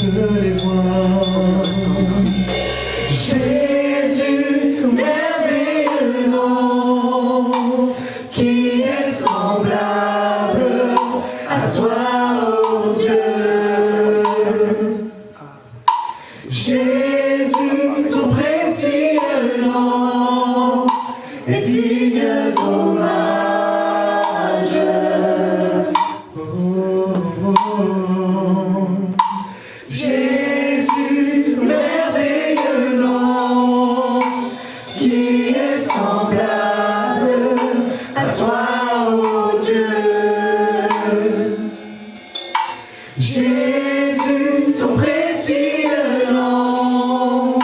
peux les voir. Jésus, ton merveilleux nom, qui est semblable à toi, ô Dieu. Jésus, ton précieux nom est digne d'hommage. Jésus, ton merveilleux nom, qui est semblable à toi, ô Dieu. Jésus, ton précieux nom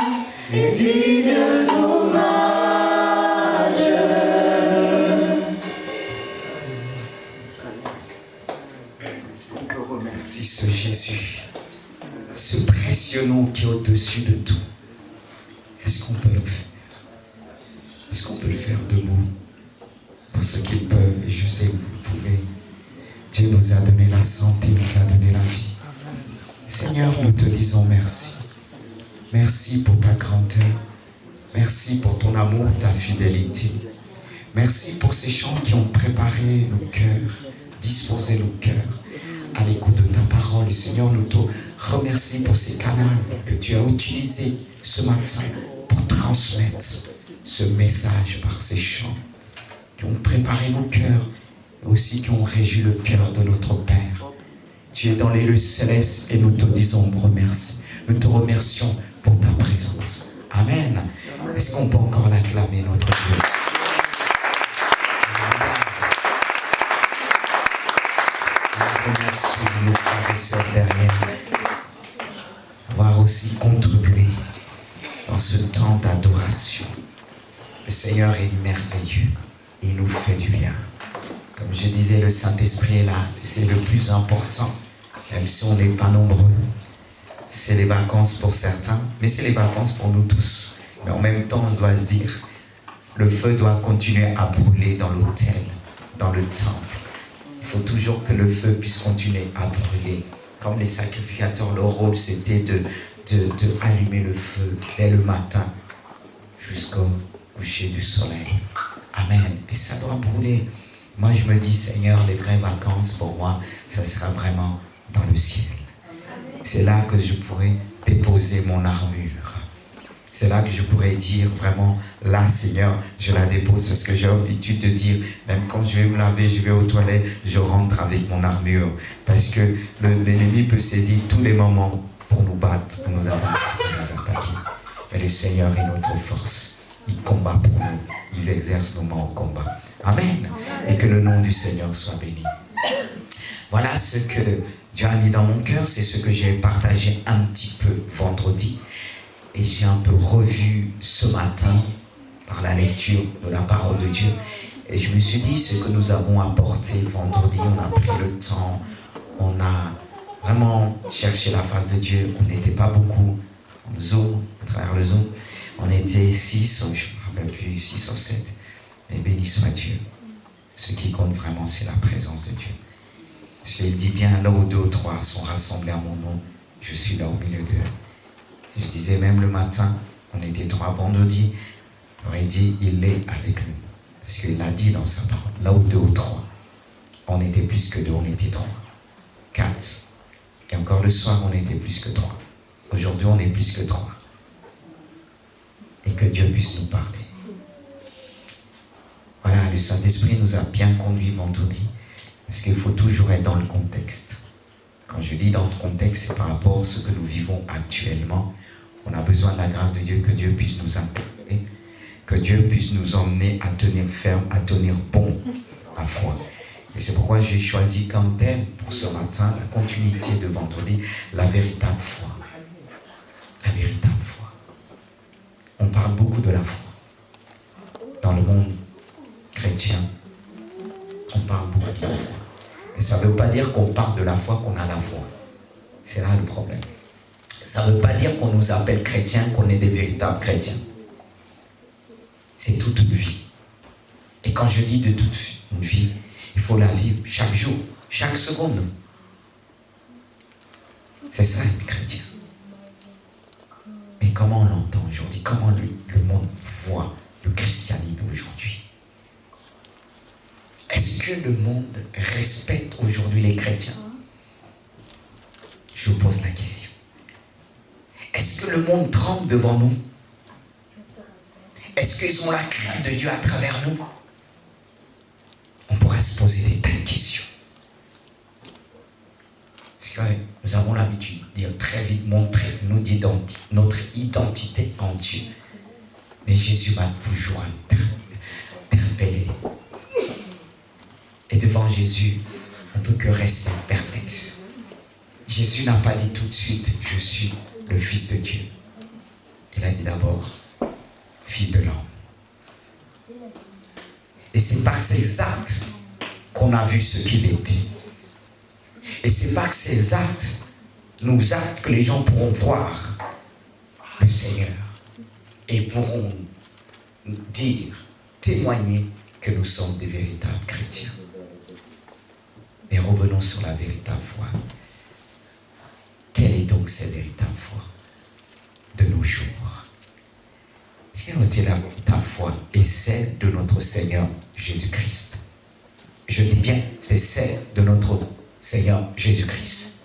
est digne d'hommage. Remercie ce Jésus, ce précieux nom qui est au-dessus de tout. Est-ce qu'on peut le faire? Est-ce qu'on peut le faire debout? Pour ceux qui le peuvent, et je sais que vous pouvez. Dieu nous a donné la santé, nous a donné la vie. Seigneur, nous te disons merci. Merci pour ta grandeur. Merci pour ton amour, ta fidélité. Merci pour ces chants qui ont préparé nos cœurs, disposé nos cœurs à l'écoute de ta parole. Seigneur, nous te remercions pour ces canaux que tu as utilisés ce matin pour transmettre ce message par ces chants qui ont préparé nos cœurs, mais aussi qui ont réjoui le cœur de notre Père. Tu es dans les lieux célestes et nous te disons remercie. Nous te remercions pour ta présence. Amen. Est-ce qu'on peut encore l'acclamer, notre Dieu? Remercie nos frères et sœurs derrière avoir aussi contribué dans ce temps d'adoration. Le Seigneur est merveilleux, il nous fait du bien. Comme je disais, le Saint-Esprit est là, c'est le plus important, même si on n'est pas nombreux. C'est les vacances pour certains, mais c'est les vacances pour nous tous. Mais en même temps, on doit se dire, le feu doit continuer à brûler dans l'autel, dans le temple. Il faut toujours que le feu puisse continuer à brûler. Comme les sacrificateurs, leur rôle c'était de allumer le feu dès le matin jusqu'au coucher du soleil. Amen. Et ça doit brûler. Moi je me dis, Seigneur, les vraies vacances pour moi, ça sera vraiment dans le ciel. C'est là que je pourrai déposer mon armure. C'est là que je pourrais dire vraiment, là Seigneur, je la dépose. Parce que j'ai l'habitude de dire, même quand je vais me laver, je vais aux toilettes, je rentre avec mon armure. Parce que l'ennemi peut saisir tous les moments pour nous battre, pour nous abattre, pour nous attaquer. Mais le Seigneur est notre force. Il combat pour nous. Il exerce nos mains au combat. Amen. Et que le nom du Seigneur soit béni. Voilà ce que Dieu a mis dans mon cœur. C'est ce que j'ai partagé un petit peu vendredi. Et j'ai un peu revu ce matin par la lecture de la parole de Dieu. Et je me suis dit, ce que nous avons apporté vendredi, on a pris le temps, on a vraiment cherché la face de Dieu. On n'était pas beaucoup en Zoom, à travers le Zoom. On était 6, je ne me rappelle plus, 6 ou 7. Mais béni soit Dieu. Ce qui compte vraiment, c'est la présence de Dieu. Parce qu'il dit bien, là où 2 ou 3 sont rassemblés à mon nom, je suis là au milieu d'eux. Je disais même le matin, on était 3 vendredi, j'aurais dit, il est avec nous. Parce qu'il l'a dit dans sa parole, là où 2 ou 3, on était plus que 2, on était 3, 4. Et encore le soir, on était plus que 3. Aujourd'hui, on est plus que 3. Et que Dieu puisse nous parler. Voilà, le Saint-Esprit nous a bien conduits vendredi. Parce qu'il faut toujours être dans le contexte. Quand je dis dans le contexte, c'est par rapport à ce que nous vivons actuellement. On a besoin de la grâce de Dieu, que Dieu puisse nous accompagner, que Dieu puisse nous emmener à tenir ferme, à tenir bon la foi. Et c'est pourquoi j'ai choisi comme thème pour ce matin, la continuité de vendredi, la véritable foi. La véritable foi. On parle beaucoup de la foi. Dans le monde chrétien, on parle beaucoup de la foi. Mais ça ne veut pas dire qu'on parle de la foi qu'on a la foi. C'est là le problème. Ça ne veut pas dire qu'on nous appelle chrétiens, qu'on est des véritables chrétiens. C'est toute une vie. Et quand je dis de toute une vie, il faut la vivre chaque jour, chaque seconde. C'est ça être chrétien. Mais comment on l'entend aujourd'hui? Comment le monde voit le christianisme aujourd'hui? Est-ce que le monde respecte aujourd'hui les chrétiens? Je vous pose la question. Est-ce que le monde tremble devant nous? Est-ce qu'ils ont la crainte de Dieu à travers nous? On pourra se poser des tas de questions. Parce que nous avons l'habitude de dire très vite, montrer notre identité en Dieu. Mais Jésus m'a toujours interpellé. Et devant Jésus, on ne peut que rester perplexe. Jésus n'a pas dit tout de suite, je suis le Fils de Dieu. Il a dit d'abord, Fils de l'homme. Et c'est par ses actes qu'on a vu ce qu'il était. Et c'est par ces actes, nos actes, que les gens pourront voir le Seigneur. Et pourront dire, témoigner que nous sommes des véritables chrétiens. Mais revenons sur la véritable foi. Quelle est donc cette véritable foi de nos jours? J'ai noté la véritable foi est celle de notre Seigneur Jésus-Christ. Je dis bien, c'est celle de notre Seigneur Jésus-Christ.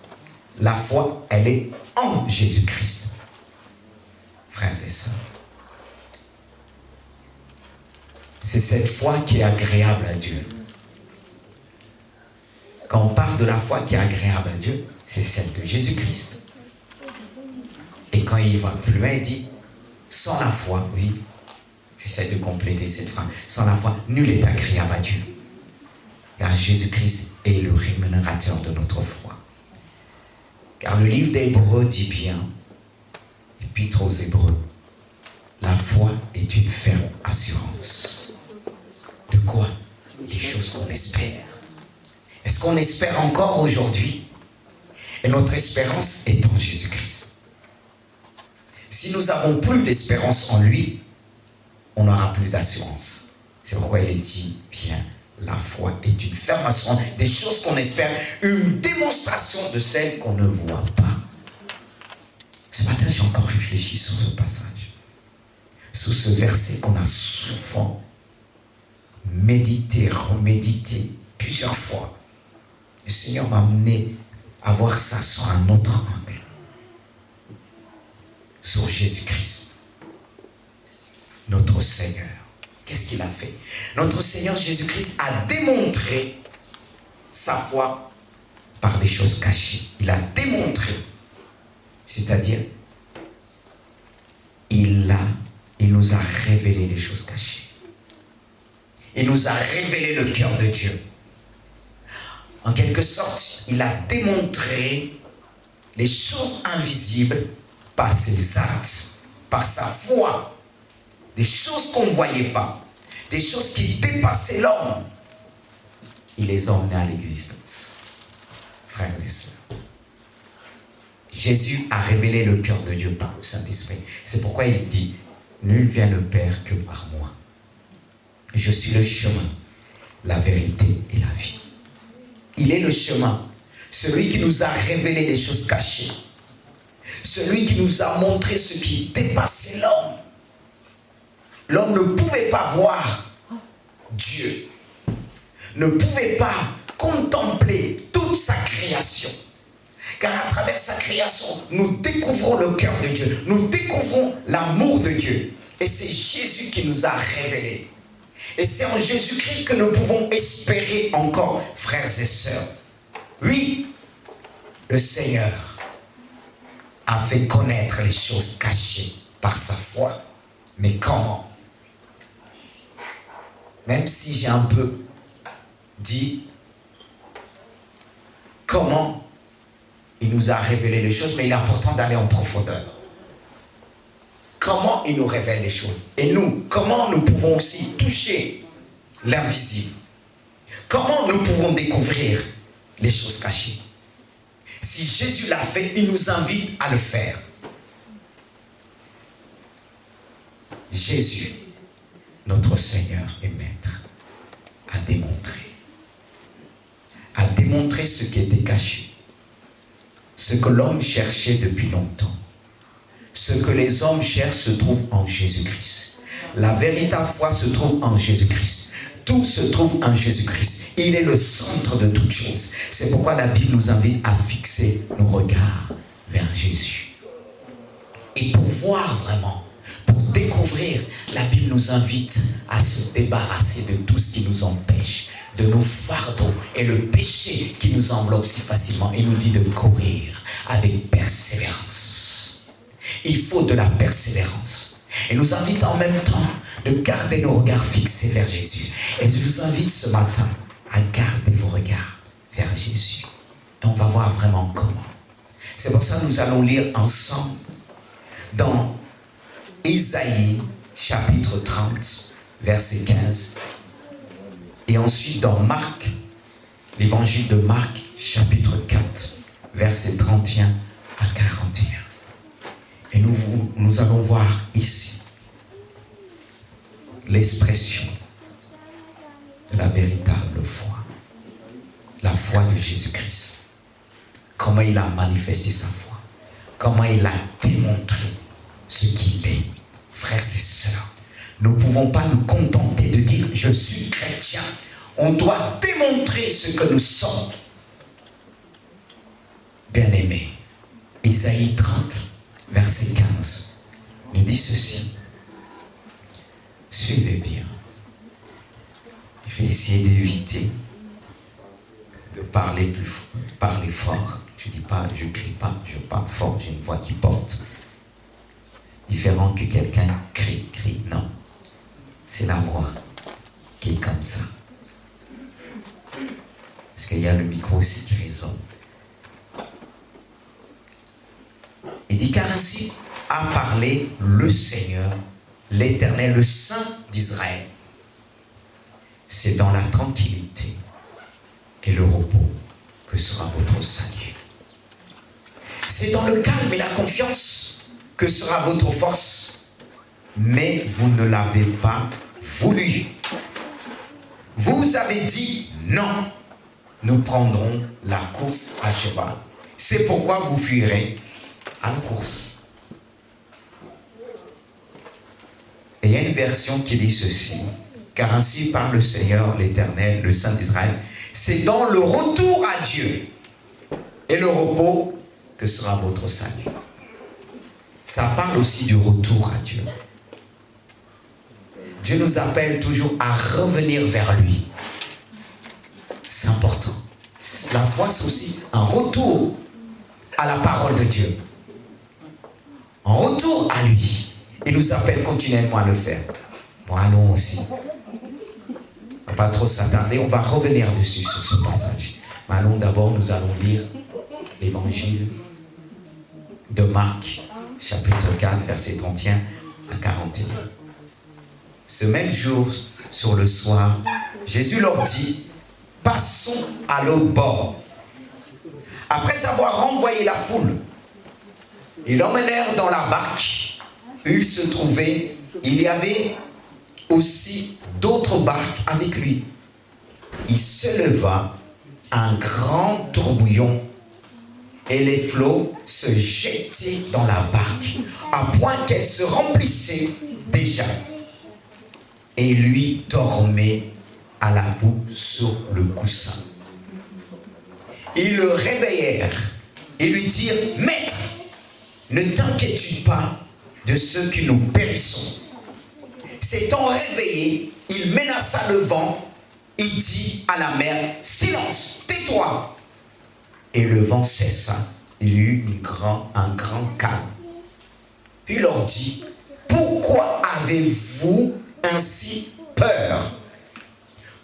La foi, elle est en Jésus-Christ. Frères et sœurs, c'est cette foi qui est agréable à Dieu. Quand on parle de la foi qui est agréable à Dieu, c'est celle de Jésus-Christ. Et quand il va plus loin, il dit, sans la foi, oui, j'essaie de compléter cette phrase, sans la foi, nul n'est agréable à Dieu. Car Jésus-Christ est le rémunérateur de notre foi. Car le livre d'Hébreux dit bien, Épître aux Hébreux, la foi est une ferme assurance. De quoi? Les choses qu'on espère. Est-ce qu'on espère encore aujourd'hui? Et notre espérance est en Jésus-Christ. Si nous n'avons plus d'espérance en lui, on n'aura plus d'assurance. C'est pourquoi il est dit, bien, la foi est une ferme assurance des choses qu'on espère, une démonstration de celles qu'on ne voit pas. Ce matin, j'ai encore réfléchi sur ce passage, sur ce verset qu'on a souvent médité, remédité plusieurs fois. Le Seigneur m'a amené à voir ça sur un autre angle. Sur Jésus-Christ, notre Seigneur. Qu'est-ce qu'il a fait? Notre Seigneur Jésus-Christ a démontré sa foi par des choses cachées. Il a démontré, c'est-à-dire, il nous a révélé les choses cachées. Il nous a révélé le cœur de Dieu. En quelque sorte, il a démontré les choses invisibles par ses actes, par sa foi, des choses qu'on ne voyait pas, des choses qui dépassaient l'homme. Il les a emmenés à l'existence. Frères et sœurs, Jésus a révélé le cœur de Dieu par le Saint-Esprit. C'est pourquoi il dit, nul vient le Père que par moi. Je suis le chemin, la vérité et la vie. Il est le chemin, celui qui nous a révélé les choses cachées. Celui qui nous a montré ce qui dépassait l'homme. L'homme ne pouvait pas voir Dieu, ne pouvait pas contempler toute sa création. Car à travers sa création, nous découvrons le cœur de Dieu, nous découvrons l'amour de Dieu. Et c'est Jésus qui nous a révélé. Et c'est en Jésus-Christ que nous pouvons espérer encore, frères et sœurs. Oui, le Seigneur a fait connaître les choses cachées par sa foi. Mais comment? Même si j'ai un peu dit comment il nous a révélé les choses, mais il est important d'aller en profondeur. Comment il nous révèle les choses? Et nous, comment nous pouvons aussi toucher l'invisible? Comment nous pouvons découvrir les choses cachées? Si Jésus l'a fait, il nous invite à le faire. Jésus, notre Seigneur et Maître, a démontré ce qui était caché, Ce que l'homme cherchait depuis longtemps, ce que les hommes cherchent se trouve en Jésus-Christ. La véritable foi se trouve en Jésus-Christ. Tout se trouve en Jésus-Christ. Il est le centre de toutes choses. C'est pourquoi la Bible nous invite à fixer nos regards vers Jésus. Et pour voir vraiment, pour découvrir, la Bible nous invite à se débarrasser de tout ce qui nous empêche, de nos fardeaux et le péché qui nous enveloppe si facilement. Il nous dit de courir avec persévérance. Il faut de la persévérance. Et nous invite en même temps de garder nos regards fixés vers Jésus. Et je vous invite ce matin à garder vos regards vers Jésus. Et on va voir vraiment comment. C'est pour ça que nous allons lire ensemble dans Isaïe chapitre 30, verset 15. Et ensuite dans Marc, l'évangile de Marc, chapitre 4, verset 31 à 41. Et nous allons voir ici l'expression de la véritable foi. La foi de Jésus-Christ. Comment il a manifesté sa foi. Comment il a démontré ce qu'il est. Frères et sœurs, nous ne pouvons pas nous contenter de dire « je suis chrétien ». On doit démontrer ce que nous sommes. Bien-aimés, Isaïe 30, verset 15, nous dit ceci. Suivez bien. Je vais essayer d'éviter de parler fort. Je dis pas, je crie pas, je parle fort, j'ai une voix qui porte. C'est différent que quelqu'un crie, non. C'est la voix qui est comme ça. Parce qu'il y a le micro aussi qui résonne. Il dit car ainsi a parlé le Seigneur, l'Éternel, le Saint d'Israël. C'est dans la tranquillité et le repos que sera votre salut. C'est dans le calme et la confiance que sera votre force. Mais vous ne l'avez pas voulu. Vous avez dit non. Nous prendrons la course à cheval. C'est pourquoi vous fuirez à la course. Et il y a une version qui dit ceci. Car ainsi parle le Seigneur, l'Éternel, le Saint d'Israël. C'est dans le retour à Dieu et le repos que sera votre salut. Ça parle aussi du retour à Dieu. Dieu nous appelle toujours à revenir vers lui. C'est important. La foi, c'est aussi un retour à la parole de Dieu. Un retour à lui. Il nous appelle continuellement à le faire. Bon, allons aussi. On ne va pas trop s'attarder. On va revenir dessus sur ce passage. Mais allons d'abord, nous allons lire l'évangile de Marc, chapitre 4, verset 31 à 41. Ce même jour, sur le soir, Jésus leur dit, passons à l'autre bord. Après avoir renvoyé la foule, ils l'emmenèrent dans la barque où il se trouvait. Il y avait aussi d'autres barques avec lui. Il se leva un grand tourbillon et les flots se jetaient dans la barque à point qu'elle se remplissait déjà. Et lui dormait à la boue sur le coussin. Ils le réveillèrent et lui dirent, « Maître, ne t'inquiètes-tu pas de ceux qui nous périssons ?» S'étant réveillé, il menaça le vent et dit à la mer, « Silence, tais-toi !» Et le vent cessa. Il y eut un grand calme. Puis il leur dit, « Pourquoi avez-vous ainsi peur?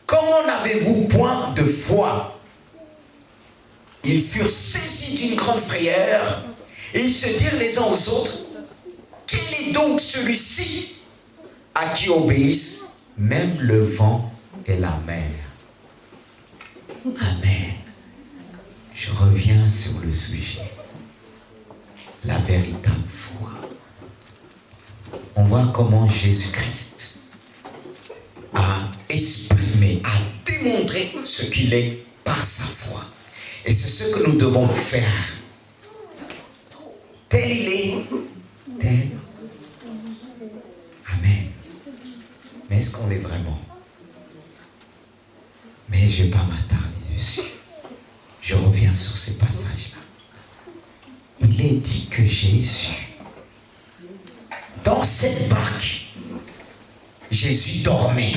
Comment n'avez-vous point de foi ?» Ils furent saisis d'une grande frayeur et ils se dirent les uns aux autres, « Quel est donc celui-ci à qui obéissent même le vent et la mer? » Amen. Je reviens sur le sujet. La véritable foi. On voit comment Jésus-Christ a exprimé, a démontré ce qu'il est par sa foi. Et c'est ce que nous devons faire tel il est, tel. Amen. Mais est-ce qu'on l'est vraiment? Mais je ne vais pas m'attarder dessus. Je reviens sur ces passages-là. Il est dit que Jésus, dans cette barque, Jésus dormait.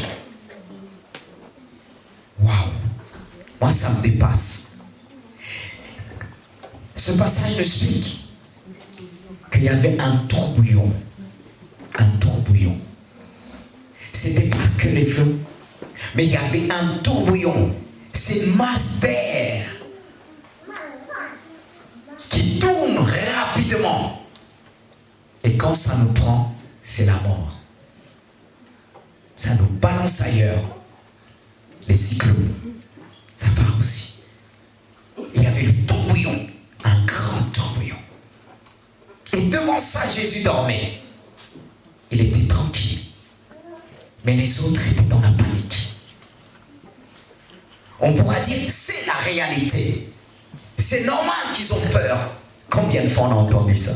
Waouh! Moi, ça me dépasse. Ce passage nous explique qu'il y avait un tourbillon. Un tourbillon. C'était pas que les flots, mais il y avait un tourbillon. C'est une masse d'air qui tourne rapidement. Et quand ça nous prend, c'est la mort. Ça nous balance ailleurs. Les cyclones, ça part aussi. Il y avait le tourbillon, un grand tourbillon. Et devant ça, Jésus dormait. Il était tranquille. Mais les autres étaient dans la panique. On pourra dire, c'est la réalité. C'est normal qu'ils ont peur. Combien de fois on a entendu ça?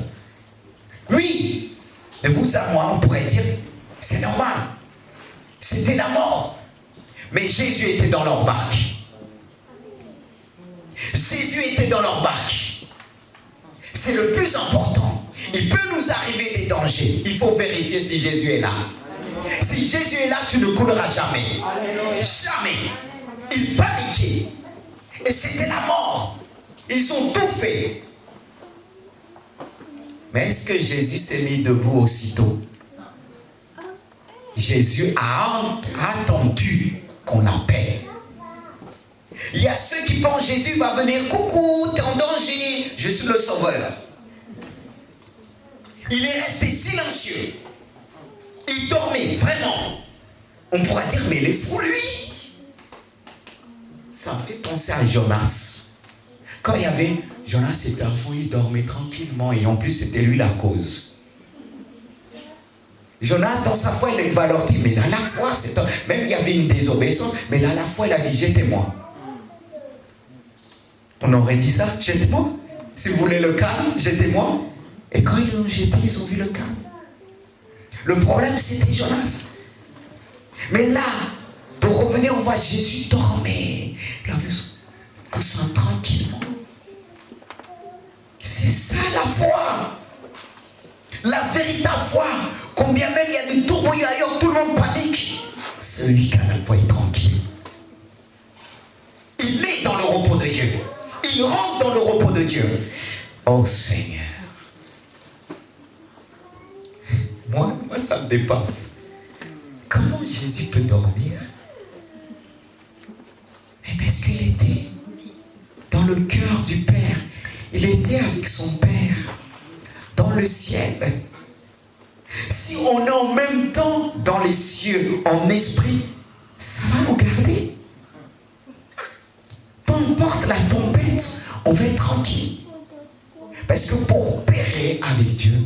Oui, de vous à moi, on pourrait dire, c'est normal. C'était la mort. Mais Jésus était dans leur barque. Jésus était dans leur barque. C'est le plus important. Il peut nous arriver des dangers. Il faut vérifier si Jésus est là. Si Jésus est là, tu ne couleras jamais. Jamais. Ils paniquaient. Et c'était la mort. Ils ont tout fait. Mais est-ce que Jésus s'est mis debout aussitôt? Jésus a attendu qu'on l'appelle. Il y a ceux qui pensent Jésus va venir, coucou, t'es en danger, je suis le sauveur. Il est resté silencieux. Il dormait vraiment. On pourra dire, mais il est fou lui. Ça me fait penser à Jonas. Quand il y avait, Jonas était un fou, il dormait tranquillement et en plus c'était lui la cause. Jonas, dans sa foi, il va leur dire, mais là, la foi, c'est un... Même il y avait une désobéissance, mais là, la foi, il a dit, jetez-moi. On aurait dit ça, jetez-moi. Si vous voulez le calme, jetez-moi. Et quand ils l'ont jeté, ils ont vu le calme. Le problème, c'était Jonas. Mais là, pour revenir, on voit Jésus dormait. Il avait son coussin tranquillement. C'est ça la foi. La véritable foi. Combien même il y a du tourbillon ailleurs, tout le monde panique. Celui qui a la foi est tranquille. Il est dans le repos de Dieu. Il rentre dans le repos de Dieu. Oh Seigneur. Moi, ça me dépasse. Comment Jésus peut dormir? Mais parce qu'il était dans le cœur du Père. Il était avec son Père dans le ciel. Si on est en même temps dans les cieux, en esprit, ça va nous garder. Peu importe la tempête, on va être tranquille. Parce que pour opérer avec Dieu,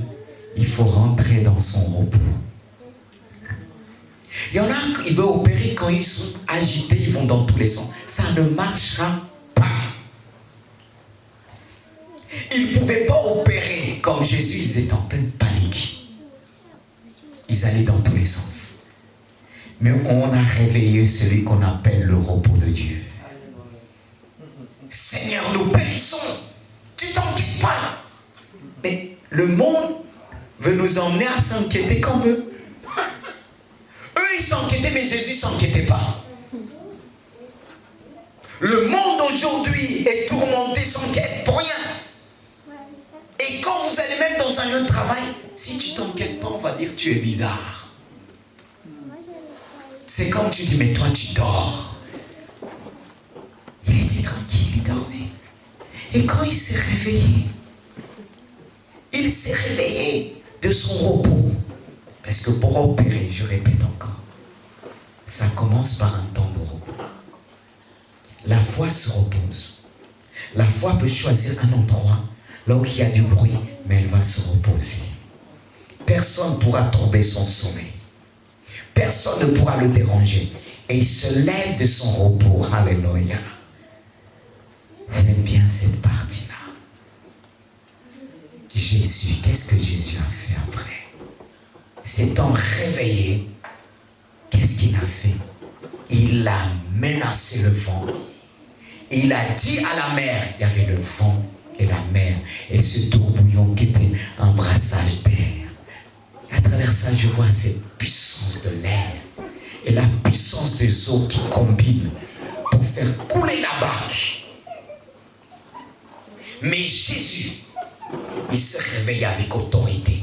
il faut rentrer dans son repos. Il y en a qui veulent opérer quand ils sont agités, ils vont dans tous les sens. Ça ne marchera pas. Ils ne pouvaient pas opérer comme Jésus, ils étaient en pleine panique. Ils allaient dans tous les sens. Mais on a réveillé celui qu'on appelle le repos de Dieu. Seigneur, nous périssons. Tu t'inquiètes pas. Mais le monde veut nous emmener à s'inquiéter comme eux. Eux, ils s'inquiétaient, mais Jésus ne s'inquiétait pas. Le monde aujourd'hui est tourmenté, s'inquiète pour rien. Et quand vous allez même dans un lieu de travail, si tu t'inquiètes pas, on va dire tu es bizarre. C'est comme tu dis, mais toi tu dors. Il était tranquille, il dormait. Et quand il s'est réveillé de son repos. Parce que pour opérer, je répète encore, ça commence par un temps de repos. La foi se repose. La foi peut choisir un endroit là où il y a du bruit, mais elle va se reposer. Personne ne pourra troubler son sommeil. Personne ne pourra le déranger. Et il se lève de son repos. Alléluia. J'aime bien cette partie-là. Jésus, qu'est-ce que Jésus a fait après? S'étant réveillé, qu'est-ce qu'il a fait? Il a menacé le vent. Il a dit à la mer, il y avait le vent et la mer, et ce tourbillon qui était un brassage d'air. À travers ça, je vois cette puissance de l'air et la puissance des eaux qui combinent pour faire couler la barque. Mais Jésus, il se réveille avec autorité.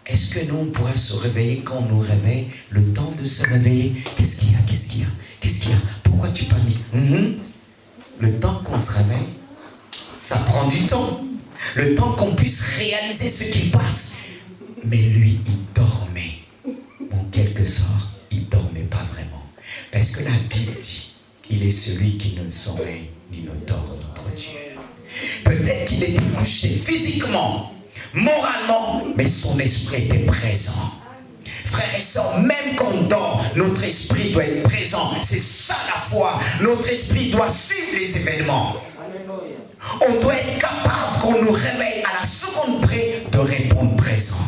Est-ce que nous, on pourra se réveiller quand on nous réveille? Le temps de se réveiller, qu'est-ce qu'il y a? Qu'est-ce qu'il y a? Qu'est-ce qu'il y a? Pourquoi tu paniques? Le temps qu'on se réveille, ça prend du temps. Le temps qu'on puisse réaliser ce qui passe. Mais lui, il dormait. En quelque sorte, il ne dormait pas vraiment. Parce que la Bible dit, il est celui qui ne sommeille ni ne dort, notre Dieu. Peut-être qu'il était couché physiquement, moralement, mais son esprit était présent. Frères et sœurs, même quand on dort, notre esprit doit être présent. C'est ça la foi. Notre esprit doit suivre les événements. On doit être capable, qu'on nous réveille à la seconde près, de répondre présent.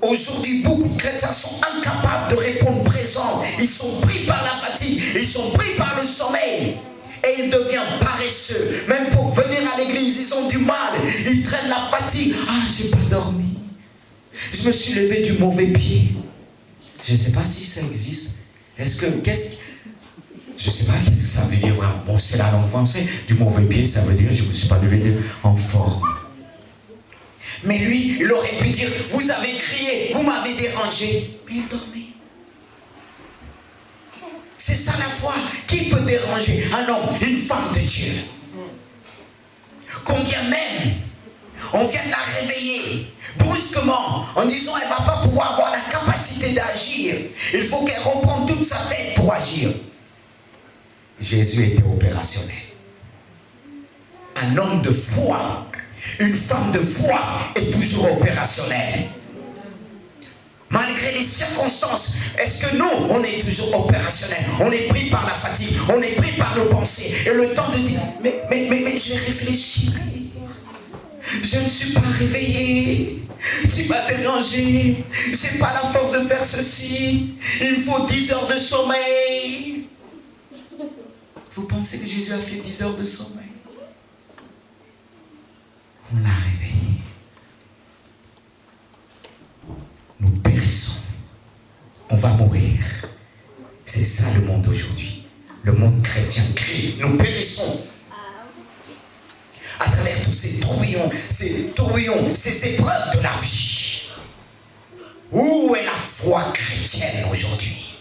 Aujourd'hui, beaucoup de chrétiens sont incapables de répondre présent. Ils sont pris par la fatigue, ils sont pris par le sommeil. Et ils deviennent paresseux. Même pour venir à l'église, ils ont du mal. Ils traînent la fatigue. Ah, j'ai pas dormi. Je me suis levé du mauvais pied. Je ne sais pas si ça existe. Je ne sais pas qu'est-ce que ça veut dire vraiment. Bon, c'est la langue française. Du mauvais pied, ça veut dire je ne me suis pas levé en forme. Mais lui, il aurait pu dire, vous avez crié, vous m'avez dérangé. Mais il dormait. C'est ça la foi. Qui peut déranger un homme, une femme de Dieu? Combien même on vient de la réveiller brusquement en disant elle ne va pas pouvoir avoir la capacité d'agir. Il faut qu'elle reprenne toute sa tête pour agir. Jésus était opérationnel. Un homme de foi, une femme de foi est toujours opérationnelle. Malgré les circonstances, est-ce que nous, on est toujours opérationnel? On est pris par la fatigue, on est pris par nos pensées. Et le temps de dire, mais je vais réfléchir. Je ne suis pas réveillé. Tu m'as dérangé. Je n'ai pas la force de faire ceci. Il me faut 10 heures de sommeil. Vous pensez que Jésus a fait 10 heures de sommeil? On l'a réveillé. Nous périssons. On va mourir. C'est ça le monde aujourd'hui. Le monde chrétien crie. Nous périssons. À travers tous ces tourbillons, ces épreuves de la vie. Où est la foi chrétienne aujourd'hui?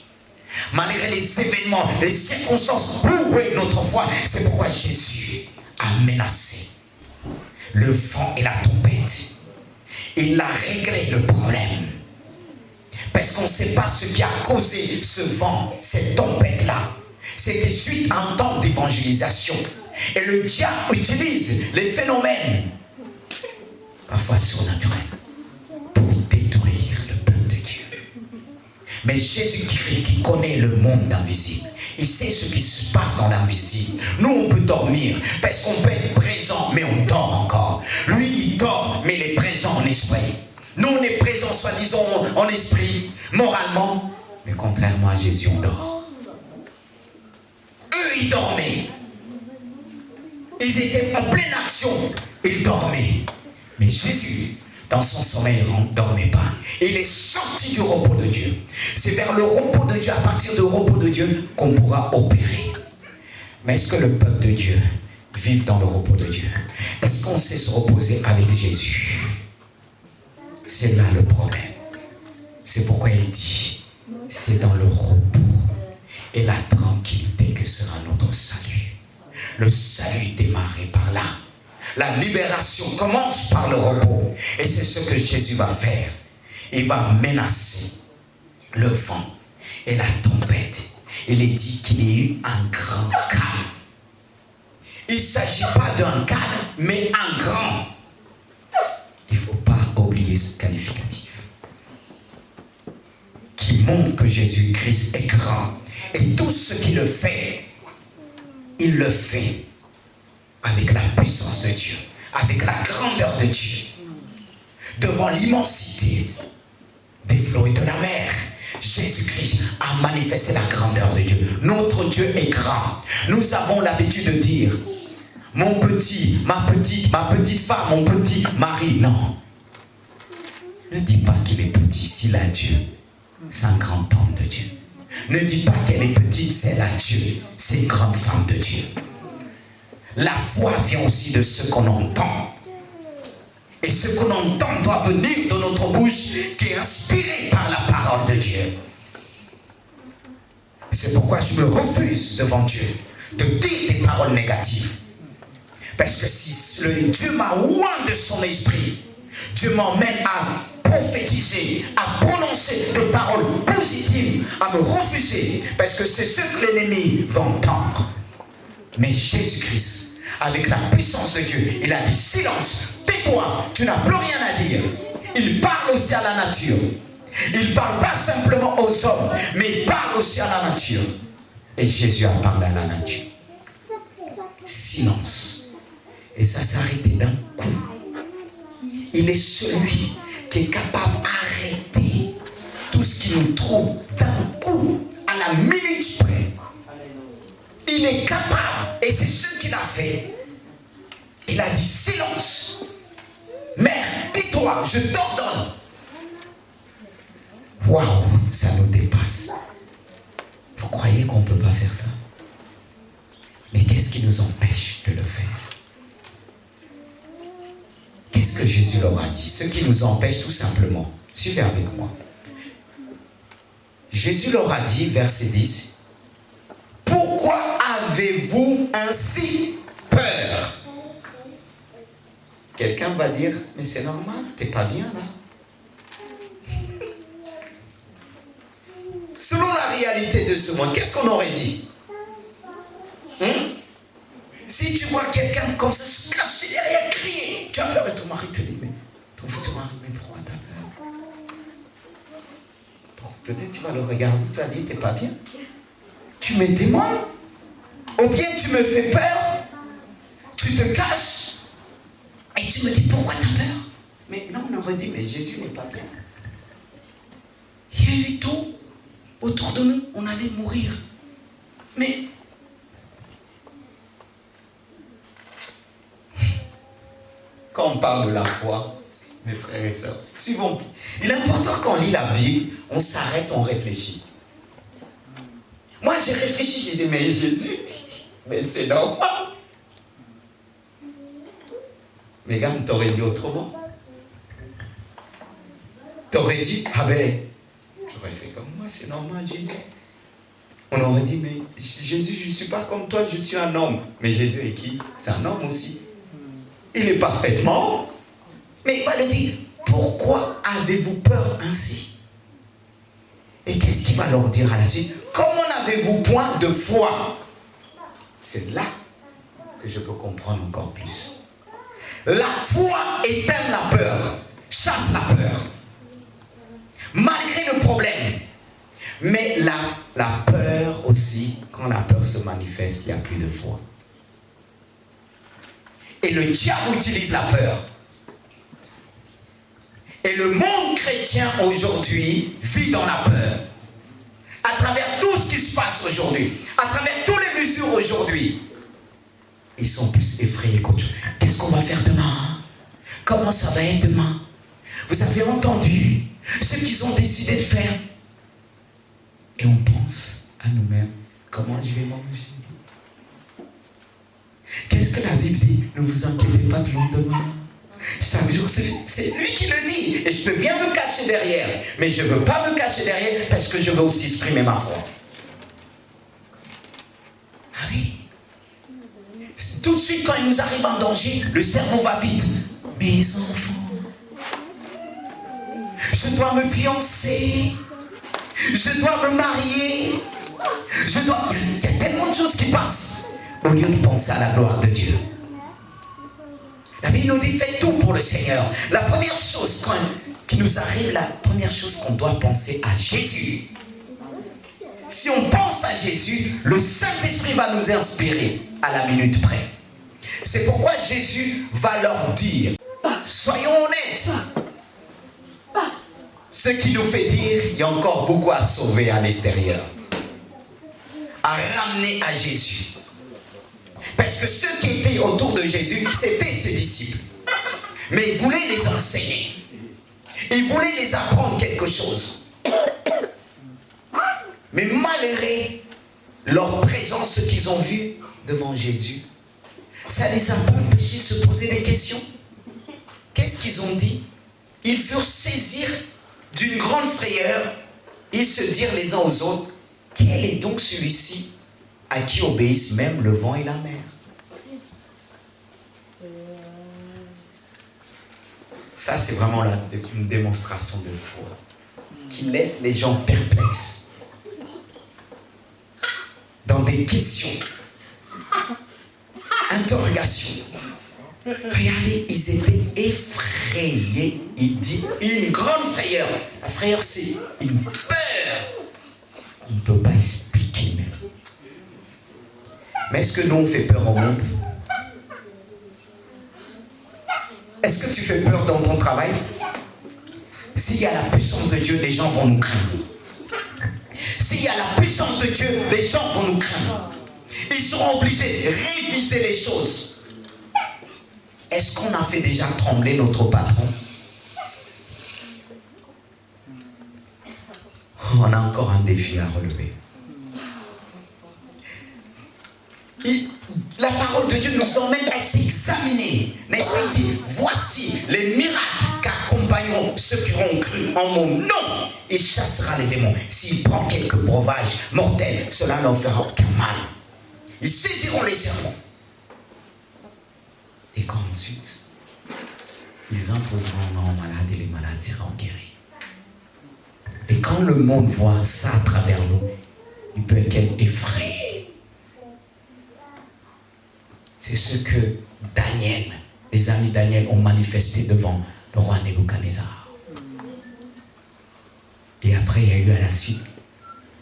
Malgré les événements, les circonstances, où est notre foi? C'est pourquoi Jésus a menacé le vent et la tempête. Il a réglé le problème. Parce qu'on ne sait pas ce qui a causé ce vent, cette tempête-là. C'était suite à un temps d'évangélisation. Et le diable utilise les phénomènes, parfois surnaturels, pour détruire le peuple de Dieu. Mais Jésus-Christ, qui connaît le monde invisible, il sait ce qui se passe dans l'invisible. Nous, on peut dormir, parce qu'on peut être présent, mais on dort encore. Lui, il dort, mais il est présent en esprit. Nous, on est présent, soi-disant, en esprit, moralement, mais contrairement à Jésus, on dort. Eux, ils dormaient. Ils étaient en pleine action. Ils dormaient. Mais Jésus, dans son sommeil, ne dormait pas. Il est sorti du repos de Dieu. C'est vers le repos de Dieu, à partir du repos de Dieu, qu'on pourra opérer. Mais est-ce que le peuple de Dieu vit dans le repos de Dieu? Est-ce qu'on sait se reposer avec Jésus? C'est là le problème. C'est pourquoi il dit, c'est dans le repos et la tranquillité que sera notre salut. Le salut démarre par là. La libération commence par le repos. Et c'est ce que Jésus va faire. Il va menacer le vent et la tempête. Il est dit qu'il y a eu un grand calme. Il ne s'agit pas d'un calme, mais un grand. Il ne faut pas oublier ce qualificatif qui montre que Jésus-Christ est grand. Et tout ce qu'il le fait, il le fait avec la puissance de Dieu, avec la grandeur de Dieu, devant l'immensité des flots et de la mer, Jésus-Christ a manifesté la grandeur de Dieu. Notre Dieu est grand. Nous avons l'habitude de dire, mon petit, ma petite femme, mon petit mari. Non. Ne dis pas qu'il est petit, s'il a Dieu. C'est un grand homme de Dieu. Ne dis pas qu'elle est petite, c'est la Dieu. C'est une grande femme de Dieu. La foi vient aussi de ce qu'on entend. Et ce qu'on entend doit venir de notre bouche qui est inspiré par la parole de Dieu. C'est pourquoi je me refuse devant Dieu de dire des paroles négatives. Parce que si Dieu m'a oint de son esprit, Dieu m'emmène à prophétiser, à prononcer des paroles positives, à me refuser, parce que c'est ce que l'ennemi va entendre. Mais Jésus-Christ, avec la puissance de Dieu, il a dit silence, tais-toi, tu n'as plus rien à dire. Il parle aussi à la nature. Il ne parle pas simplement aux hommes, mais il parle aussi à la nature. Et Jésus a parlé à la nature. Silence. Et ça s'est arrêté d'un coup. Il est celui qui est capable d'arrêter tout ce qui nous trouble d'un coup, à la minute près. Il est capable, et c'est ce qu'il a fait. Il a dit silence. Mère, tais-toi, je t'ordonne. Waouh, ça nous dépasse. Vous croyez qu'on ne peut pas faire ça? Mais qu'est-ce qui nous empêche de le faire? Qu'est-ce que Jésus leur a dit? Ce qui nous empêche tout simplement. Suivez avec moi. Jésus leur a dit, verset 10, « Pourquoi avez-vous ainsi peur ?» Quelqu'un va dire, « Mais c'est normal, t'es pas bien là. » Selon la réalité de ce monde, qu'est-ce qu'on aurait dit? Si tu vois quelqu'un comme ça se cacher derrière, crier, tu as peur et ton mari te dit, mais ton futur mari, mais pourquoi t'as peur? Bon, peut-être tu vas le regarder, tu vas dire, t'es pas bien. Tu me témoignes, ou bien tu me fais peur, tu te caches, et tu me dis, pourquoi t'as peur? Mais non, on aurait dit, mais Jésus n'est pas bien. Il y a eu tout autour de nous, on allait mourir. Mais quand on parle de la foi, mes frères et sœurs, suivons. Il est important qu'on lit la Bible, on s'arrête, on réfléchit. Moi, j'ai réfléchi, j'ai dit, mais Jésus, mais c'est normal. Mais gars, t'aurais dit autrement. T'aurais dit, ah ben, j'aurais fait comme moi, c'est normal, Jésus. On aurait dit, mais Jésus, je ne suis pas comme toi, je suis un homme. Mais Jésus est qui? C'est un homme aussi. Il est parfaitement. Mais il va le dire, pourquoi avez-vous peur ainsi? Et qu'est-ce qu'il va leur dire à la suite? Comment n'avez-vous point de foi? C'est là que je peux comprendre encore plus. La foi éteint la peur, chasse la peur. Malgré le problème. Mais la peur aussi, quand la peur se manifeste, il n'y a plus de foi. Et le diable utilise la peur. Et le monde chrétien aujourd'hui vit dans la peur. À travers tout ce qui se passe aujourd'hui, à travers toutes les mesures aujourd'hui, ils sont plus effrayés qu'autre chose. Qu'est-ce qu'on va faire demain? Comment ça va être demain? Vous avez entendu ce qu'ils ont décidé de faire? Et on pense à nous-mêmes, comment je vais manger? Qu'est-ce que la Bible dit? Ne vous inquiétez pas du lendemain. Chaque jour, c'est lui qui le dit. Et je peux bien me cacher derrière. Mais je ne veux pas me cacher derrière parce que je veux aussi exprimer ma foi. Ah oui. Tout de suite, quand il nous arrive un danger, le cerveau va vite. Mes enfants, je dois me fiancer. Je dois me marier. Il y a tellement de choses qui passent. Au lieu de penser à la gloire de Dieu. La Bible nous dit, faites tout pour le Seigneur. La première chose qui nous arrive, la première chose qu'on doit penser à Jésus. Si on pense à Jésus, le Saint-Esprit va nous inspirer à la minute près. C'est pourquoi Jésus va leur dire, soyons honnêtes. Ce qui nous fait dire, il y a encore beaucoup à sauver à l'extérieur. À ramener à Jésus. Parce que ceux qui étaient autour de Jésus, c'était ses disciples. Mais il voulait les enseigner. Il voulait les apprendre quelque chose. Mais malgré leur présence, ce qu'ils ont vu devant Jésus, ça ne les a pas empêchés de se poser des questions. Qu'est-ce qu'ils ont dit? Ils furent saisis d'une grande frayeur. Ils se dirent les uns aux autres, quel est donc celui-ci à qui obéissent même le vent et la mer? Ça, c'est vraiment une démonstration de foi qui laisse les gens perplexes dans des questions, interrogations. Regardez, ils étaient effrayés. Il dit une grande frayeur. La frayeur, c'est une peur qu'on ne peut pas expliquer même. Mais est-ce que nous, on fait peur au monde? Est-ce que tu fais peur dans ton travail? S'il y a la puissance de Dieu, les gens vont nous craindre. S'il y a la puissance de Dieu, les gens vont nous craindre. Ils seront obligés de réviser les choses. Est-ce qu'on a fait déjà trembler notre patron? On a encore un défi à relever. La parole de Dieu nous emmène à s'examiner. N'est-ce pas? Il dit, voici les miracles qu'accompagneront ceux qui auront cru en mon nom. Il chassera les démons. S'il prend quelques breuvages mortels, cela ne leur fera aucun mal. Ils saisiront les serpents. Et qu'ensuite, ils imposeront aux malades et les malades seront guéris. Et quand le monde voit ça à travers nous, il peut être effrayé. C'est ce que Daniel, les amis Daniel ont manifesté devant le roi Nebuchadnezzar. Et après, il y a eu à la suite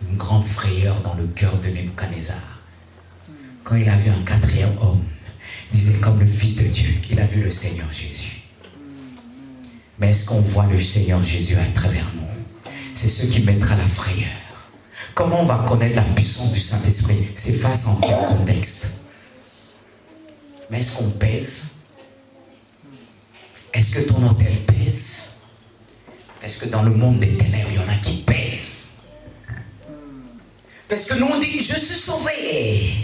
une grande frayeur dans le cœur de Nebuchadnezzar. Quand il a vu un quatrième homme, il disait comme le Fils de Dieu, il a vu le Seigneur Jésus. Mais est-ce qu'on voit le Seigneur Jésus à travers nous? C'est ce qui mettra la frayeur. Comment on va connaître la puissance du Saint-Esprit? C'est face en quel contexte? Mais est-ce qu'on pèse? Est-ce que ton hôtel pèse? Parce que dans le monde des ténèbres, il y en a qui pèsent. Parce que nous on dit, je suis sauvé.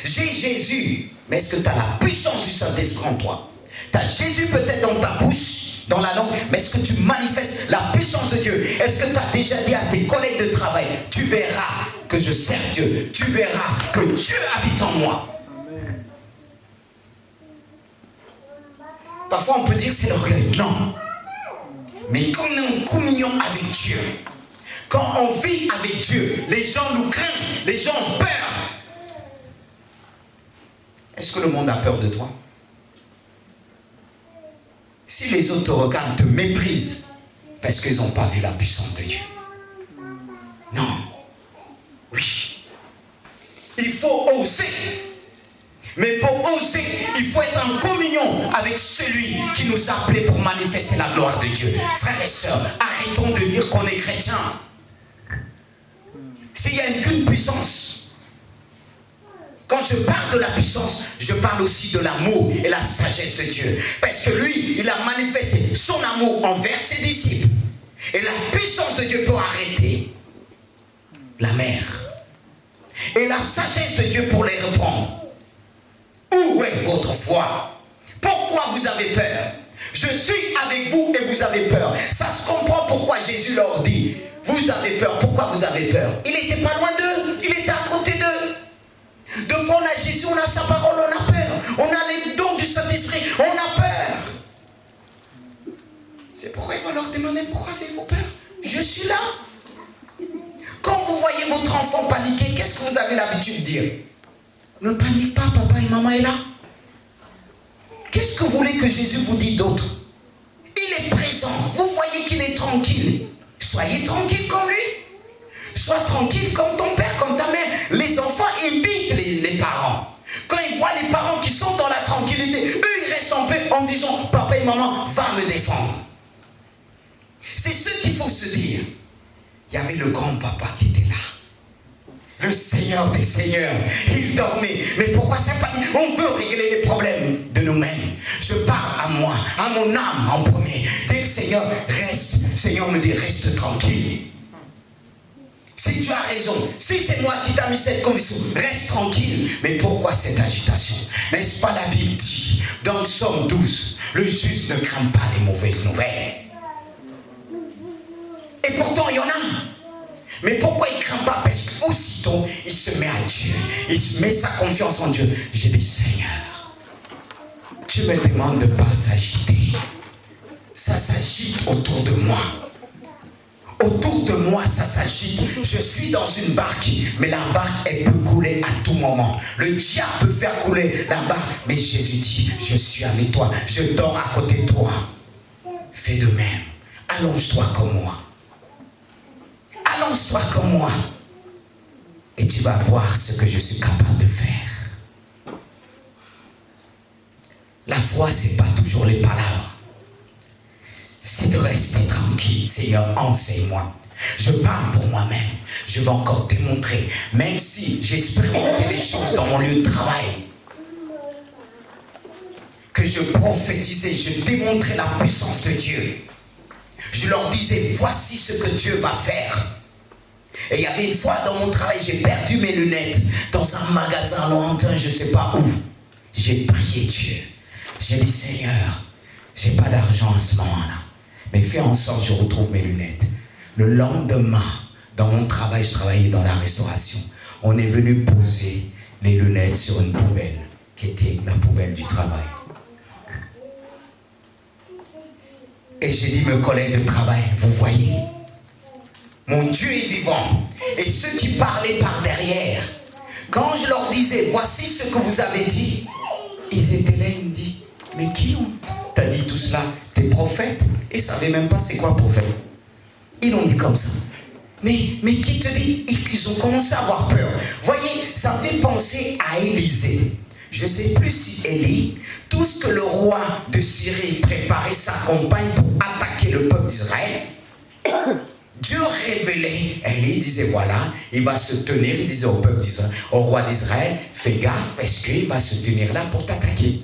J'ai Jésus. Mais est-ce que tu as la puissance du Saint-Esprit en toi? Tu as Jésus peut-être dans ta bouche, dans la langue, mais est-ce que tu manifestes la puissance de Dieu? Est-ce que tu as déjà dit à tes collègues de travail, tu verras que je sers Dieu, tu verras que Dieu habite en moi? Parfois on peut dire c'est l'orgueil. Non. Mais quand on est en communion avec Dieu, quand on vit avec Dieu, les gens nous craignent, les gens ont peur. Est-ce que le monde a peur de toi? Si les autres te regardent, te méprisent, parce qu'ils n'ont pas vu la puissance de Dieu. Non. Oui. Il faut oser. Mais pour oser, il faut être en communion avec celui qui nous a appelés pour manifester la gloire de Dieu. Frères et sœurs, arrêtons de dire qu'on est chrétien. S'il n'y a qu'une puissance, quand je parle de la puissance, je parle aussi de l'amour et la sagesse de Dieu. Parce que lui, il a manifesté son amour envers ses disciples. Et la puissance de Dieu peut arrêter la mer. Et la sagesse de Dieu pour les reprendre. Où est votre foi? Pourquoi vous avez peur? Je suis avec vous et vous avez peur. Ça se comprend pourquoi Jésus leur dit, vous avez peur. Pourquoi vous avez peur? Il n'était pas loin d'eux, il était à côté d'eux. Devant on a Jésus, on a sa parole, on a peur. On a les dons du Saint-Esprit, on a peur. C'est pourquoi il va leur demander, pourquoi avez-vous peur? Je suis là. Quand vous voyez votre enfant paniquer, qu'est-ce que vous avez l'habitude de dire? Ne panique pas, papa et maman est là. Qu'est-ce que vous voulez que Jésus vous dise d'autre? Il est présent. Vous voyez qu'il est tranquille. Soyez tranquille comme lui. Sois tranquille comme ton père, comme ta mère. Les enfants imitent les parents. Quand ils voient les parents qui sont dans la tranquillité, disant, papa et maman, va me défendre. C'est ce qu'il faut se dire. Il y avait le grand-papa qui était là. Le Seigneur des Seigneurs, il dormait. Mais pourquoi ça pas? On veut régler les problèmes de nous-mêmes. Je parle à moi, à mon âme en premier. Dès que Seigneur reste, Seigneur me dit reste tranquille. Si tu as raison, si c'est moi qui t'ai mis cette conviction, reste tranquille. Mais pourquoi cette agitation? N'est-ce pas la Bible dit dans Psaume 12, le juste ne craint pas les mauvaises nouvelles. Et pourtant il y en a. Mais pourquoi il ne craint pas? Parce qu'aussitôt, il se met à Dieu. Il se met sa confiance en Dieu. J'ai dit, Seigneur, tu me demandes de ne pas s'agiter. Ça s'agite autour de moi. Autour de moi, ça s'agite. Je suis dans une barque, mais la barque, elle peut couler à tout moment. Le diable peut faire couler la barque. Mais Jésus dit, je suis avec toi. Je dors à côté de toi. Fais de même. Allonge-toi comme moi. Allonge-toi comme moi et tu vas voir ce que je suis capable de faire. La foi, ce n'est pas toujours les palabres. C'est de rester tranquille. Seigneur, enseigne-moi. Je parle pour moi-même. Je vais encore démontrer. Même si j'ai expérimenté des choses dans mon lieu de travail, que je prophétisais, je démontrais la puissance de Dieu. Je leur disais, voici ce que Dieu va faire. Et il y avait une fois dans mon travail, j'ai perdu mes lunettes dans un magasin lointain, je ne sais pas où. J'ai prié Dieu. J'ai dit, Seigneur, je n'ai pas d'argent à ce moment-là, mais fais en sorte que je retrouve mes lunettes. Le lendemain, dans mon travail, je travaillais dans la restauration. On est venu poser les lunettes sur une poubelle, qui était la poubelle du travail. Et j'ai dit, mes collègues de travail, vous voyez, mon Dieu est vivant. Et ceux qui parlaient par derrière, quand je leur disais, voici ce que vous avez dit, ils étaient là, ils me disent, mais qui t'a dit tout cela? Des prophètes? Ils ne savaient même pas c'est quoi prophète. Ils l'ont dit comme ça. Mais qui te dit? Ils ont commencé à avoir peur. Voyez, ça me fait penser à Élisée. Je ne sais plus si Élie, tout ce que le roi de Syrie préparait sa campagne pour attaquer le peuple d'Israël, Dieu révélait, Élie disait voilà, il va se tenir, il disait au peuple d'Israël, au roi d'Israël, fais gaffe parce qu'il va se tenir là pour t'attaquer.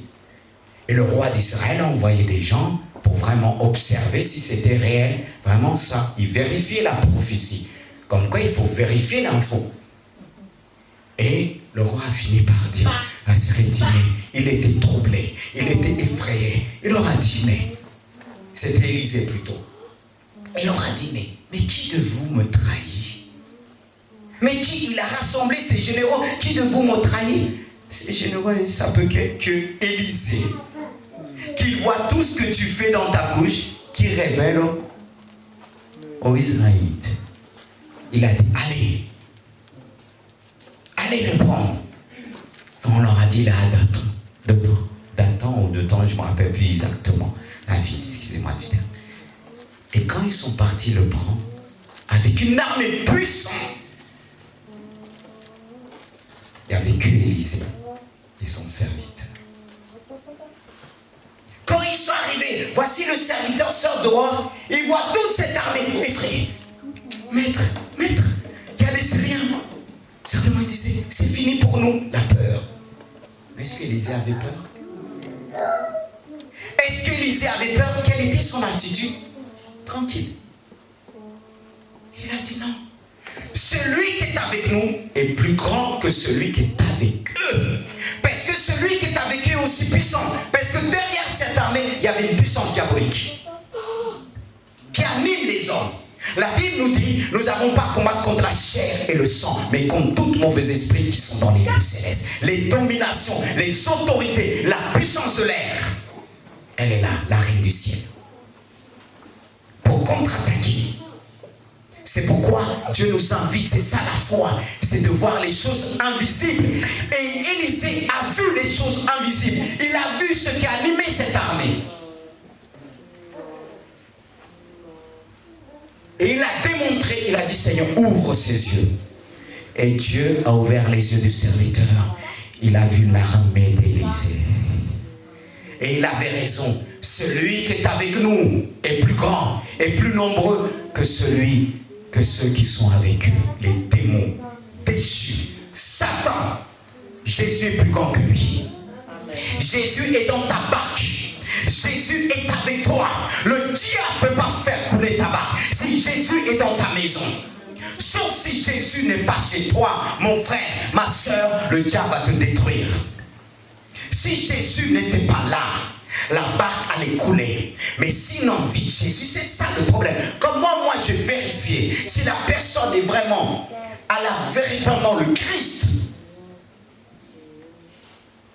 Et le roi d'Israël a envoyé des gens pour vraiment observer si c'était réel, vraiment ça. Il vérifiait la prophétie. Comme quoi il faut vérifier l'info. Et le roi a fini par dire, il était troublé, il était effrayé. Il leur a dit, mais, c'était Élisée plutôt. Il leur a dit, mais qui de vous me trahit? Mais qui? Il a rassemblé ces généraux. Qui de vous me trahit? Ces généraux, ça peut que Élisée. Qu'il voit tout ce que tu fais dans ta bouche, qui révèle aux Israélites. Il a dit, allez le prendre. On leur a dit là, datant ou de temps, je ne me rappelle plus exactement la ville, excusez-moi du terme. Et quand ils sont partis le prendre, avec une armée puissante, il n'y avait que Élisée et son serviteur. Quand ils sont arrivés, voici le serviteur sort dehors, il voit toute cette armée effrayée. Maître, il y a des Syriens. Certainement il disait, c'est fini pour nous, la peur. Mais est-ce qu'Élisée avait peur? Est-ce qu'Élisée avait peur? Quelle était son attitude? Tranquille. Il a dit non. Celui qui est avec nous est plus grand que celui qui est avec eux. Parce que celui qui est avec eux est aussi puissant. Parce que derrière cette armée, il y avait une puissance diabolique qui anime les hommes. La Bible nous dit, nous n'avons pas à combattre contre la chair et le sang, mais contre tout mauvais esprit qui sont dans les lieux célestes. Les dominations, les autorités, la puissance de l'air. Elle est là, la reine du ciel. Pour contre-attaquer. C'est pourquoi Dieu nous invite, c'est ça la foi, c'est de voir les choses invisibles. Et Élisée a vu les choses invisibles. Il a vu ce qui a animé cette armée. Et il a démontré, il a dit, Seigneur, ouvre ses yeux. Et Dieu a ouvert les yeux du serviteur. Il a vu l'armée d'Élisée. Et il avait raison. Celui qui est avec nous est plus grand et plus nombreux que ceux qui sont avec eux. Les démons déchus. Satan. Jésus est plus grand que lui. Jésus est dans ta barque. Jésus est avec toi. Le diable ne peut pas faire couler ta barque. Si Jésus est dans ta maison. Sauf si Jésus n'est pas chez toi, mon frère, ma soeur, le diable va te détruire. Si Jésus n'était pas là, la barque allait couler. Mais sinon, vite Jésus, c'est ça le problème. Comment moi je vérifie si la personne est vraiment, elle a véritablement le Christ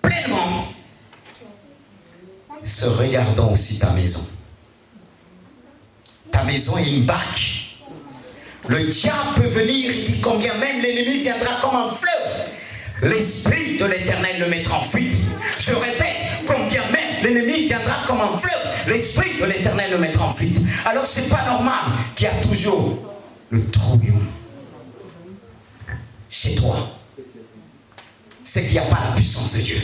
pleinement, se regardant aussi ta maison. Ta maison est une barque. Le diable peut venir, il dit combien même l'ennemi viendra comme un fleuve. L'Esprit de l'Éternel le mettra en fuite. Je répète, combien même l'ennemi viendra comme un fleuve. L'Esprit de l'Éternel le mettra en fuite. Alors c'est pas normal qu'il y a toujours le trouillon chez toi. C'est qu'il n'y a pas la puissance de Dieu.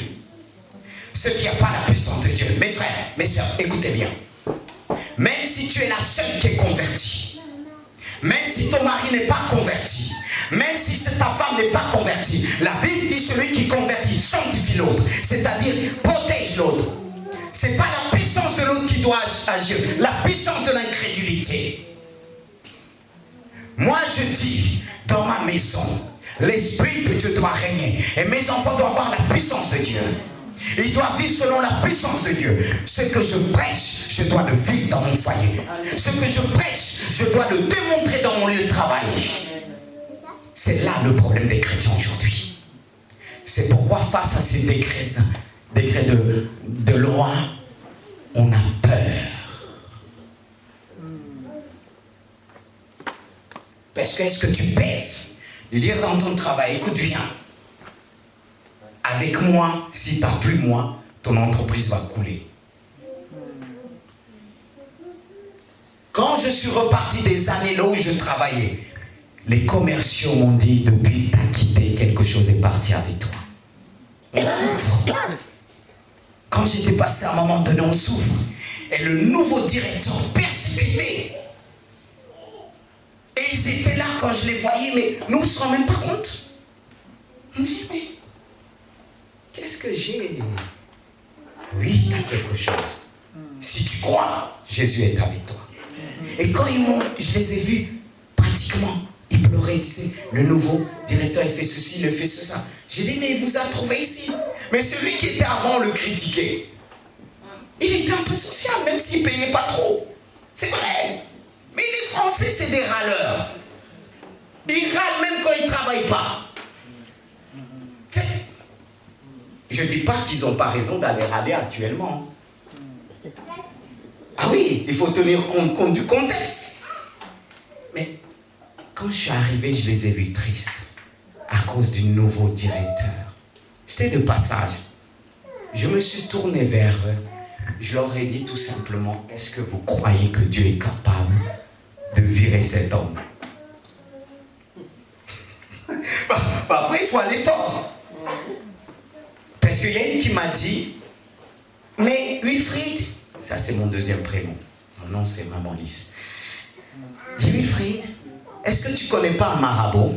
C'est qu'il n'y a pas la puissance de Dieu. Mes frères, mes soeurs, écoutez bien. Même si tu es la seule qui est convertie, même si ton mari n'est pas converti, même si ta femme n'est pas convertie, la Bible dit celui qui convertit sanctifie l'autre, c'est-à-dire protège l'autre. Ce n'est pas la puissance de l'autre qui doit agir, la puissance de l'incrédulité. Moi je dis, dans ma maison, l'Esprit de Dieu doit régner et mes enfants doivent avoir la puissance de Dieu. Ils doivent vivre selon la puissance de Dieu. Ce que je prêche, je dois le vivre dans mon foyer. Ce que je prêche, je dois le démontrer dans mon lieu de travail. C'est là le problème des chrétiens aujourd'hui. C'est pourquoi face à ces décrets de loi, on a peur. Parce que est-ce que tu pèses de dire dans ton travail, écoute bien, avec moi, si tu n'as plus moi, ton entreprise va couler. Quand je suis reparti des années là où je travaillais, les commerciaux m'ont dit, depuis que tu as quitté, quelque chose est parti avec toi. On souffre. Quand j'étais passé à un moment donné, on souffre. Et le nouveau directeur persécuté. Et ils étaient là quand je les voyais, mais nous ne se rendons même pas compte. On dit, mais qu'est-ce que j'ai? Oui, tu as quelque chose. Si tu crois, Jésus est avec toi. Et quand je les ai vus, pratiquement, ils pleuraient, ils disaient, le nouveau directeur, il fait ceci, il fait ça. J'ai dit, mais il vous a trouvé ici. Mais celui qui était avant, le critiquait. Il était un peu social, même s'il ne payait pas trop. C'est vrai. Mais les Français, c'est des râleurs. Ils râlent même quand ils ne travaillent pas. Je ne dis pas qu'ils n'ont pas raison d'aller râler actuellement. Ah oui, il faut tenir compte du contexte. Mais quand je suis arrivé, je les ai vus tristes à cause du nouveau directeur. J'étais de passage. Je me suis tourné vers eux. Je leur ai dit tout simplement, est-ce que vous croyez que Dieu est capable de virer cet homme? Après, il faut aller fort. Parce qu'il y a une qui m'a dit, mais Wilfried, ça c'est mon deuxième prénom, mon nom c'est Maman Lys. Dis Wilfried, est-ce que tu ne connais pas un marabout?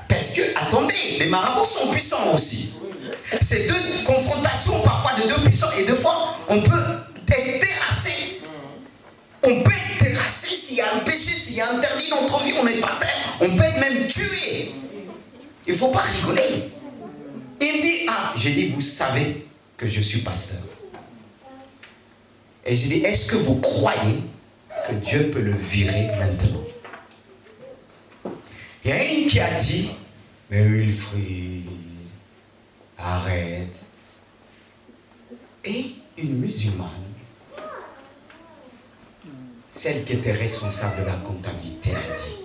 Parce que, attendez, les marabouts sont puissants aussi. C'est deux confrontations parfois de deux puissants et deux fois on peut être terrassé. On peut être terrassé s'il y a un péché, s'il y a un interdit dans notre vie, on est par terre. On peut être même tué. Il ne faut pas rigoler. Il me dit, ah, j'ai dit, vous savez que je suis pasteur. Et j'ai dit, est-ce que vous croyez que Dieu peut le virer maintenant? Il y a une qui a dit, mais Wilfried, arrête. Et une musulmane, celle qui était responsable de la comptabilité, a dit,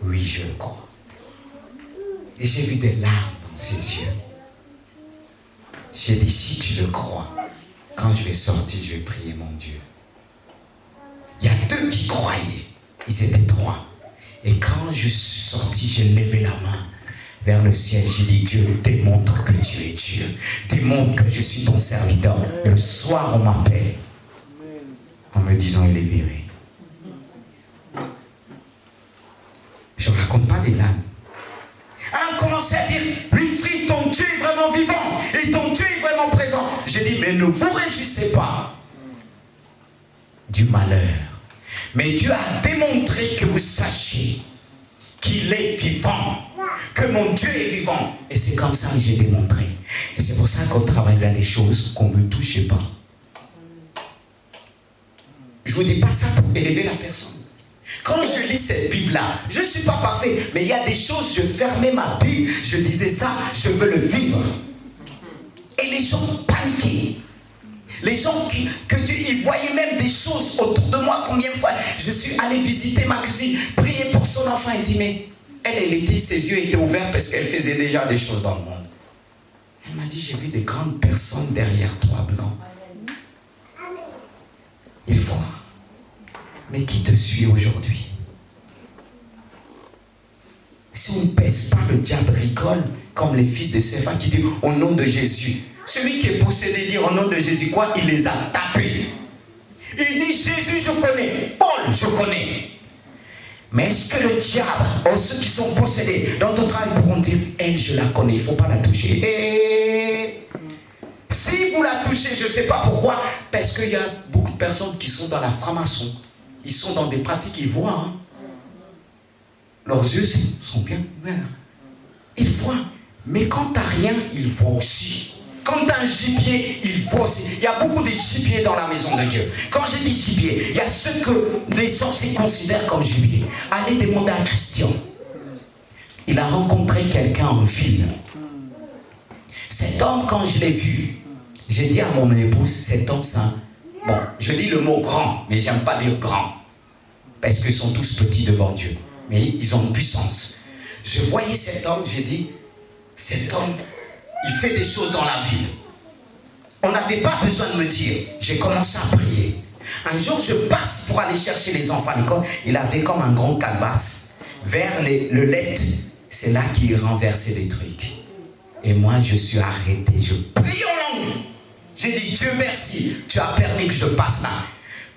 oui, je le crois. Et j'ai vu des larmes dans ses yeux. J'ai dit, si tu le crois, quand je vais sortir, je vais prier mon Dieu. Il y a deux qui croyaient. Ils étaient trois. Et quand je suis sorti, j'ai levé la main. vers le ciel. J'ai dit, Dieu, démontre que tu es Dieu. Démontre que je suis ton serviteur. Le soir, on m'appelle en me disant, il est viré. Je ne raconte pas des blagues. Alors on commençait à dire, Wilfried, ton Dieu est vraiment vivant et ton Dieu est vraiment présent. J'ai dit, mais ne vous réjouissez pas du malheur. Mais Dieu a démontré que vous sachiez qu'il est vivant, que mon Dieu est vivant. Et c'est comme ça que j'ai démontré. Et c'est pour ça qu'on travaille dans des choses qu'on ne touche pas. Je ne vous dis pas ça pour élever la personne. Quand je lis cette Bible-là, je ne suis pas parfait, mais il y a des choses, je fermais ma Bible, je disais ça, je veux le vivre. Et les gens paniquaient. Les gens que Dieu, ils voyaient même des choses autour de moi. Combien de fois je suis allé visiter ma cousine, prier pour son enfant, elle dit, mais elle était, ses yeux étaient ouverts parce qu'elle faisait déjà des choses dans le monde. Elle m'a dit, j'ai vu des grandes personnes derrière toi, blanc. Il voit. Mais qui te suit aujourd'hui? Si on ne pèse pas, le diable rigole, comme les fils de Sépha qui disent au nom de Jésus. Celui qui est possédé dit au nom de Jésus quoi? Il les a tapés. Il dit Jésus je connais, Paul je connais. Mais est-ce que le diable, ou ceux qui sont possédés dans ton travail pourront dire elle je la connais, il ne faut pas la toucher. Et si vous la touchez, je ne sais pas pourquoi, parce qu'il y a beaucoup de personnes qui sont dans la franc-maçon. Ils sont dans des pratiques, ils voient. Hein. Leurs yeux sont bien ouverts. Ils voient. Mais quand tu n'as rien, ils voient aussi. Quand tu as un gibier, il voit aussi. Il y a beaucoup de gibiers dans la maison de Dieu. Quand je dis gibier, il y a ceux que les sorciers considèrent comme gibier. Allez demander à Christian. Il a rencontré quelqu'un en ville. Cet homme, quand je l'ai vu, j'ai dit à mon épouse, cet homme, ça. Bon, je dis le mot grand, mais j'aime pas dire grand. Parce qu'ils sont tous petits devant Dieu. Mais ils ont une puissance. Je voyais cet homme, j'ai dit, cet homme, il fait des choses dans la ville. On n'avait pas besoin de me dire. J'ai commencé à prier. Un jour, je passe pour aller chercher les enfants à l'école. Il avait comme un grand calebasse. Vers le lait, c'est là qu'il renversait des trucs. Et moi, je suis arrêté. Je prie en langue. J'ai dit, Dieu merci, tu as permis que je passe là.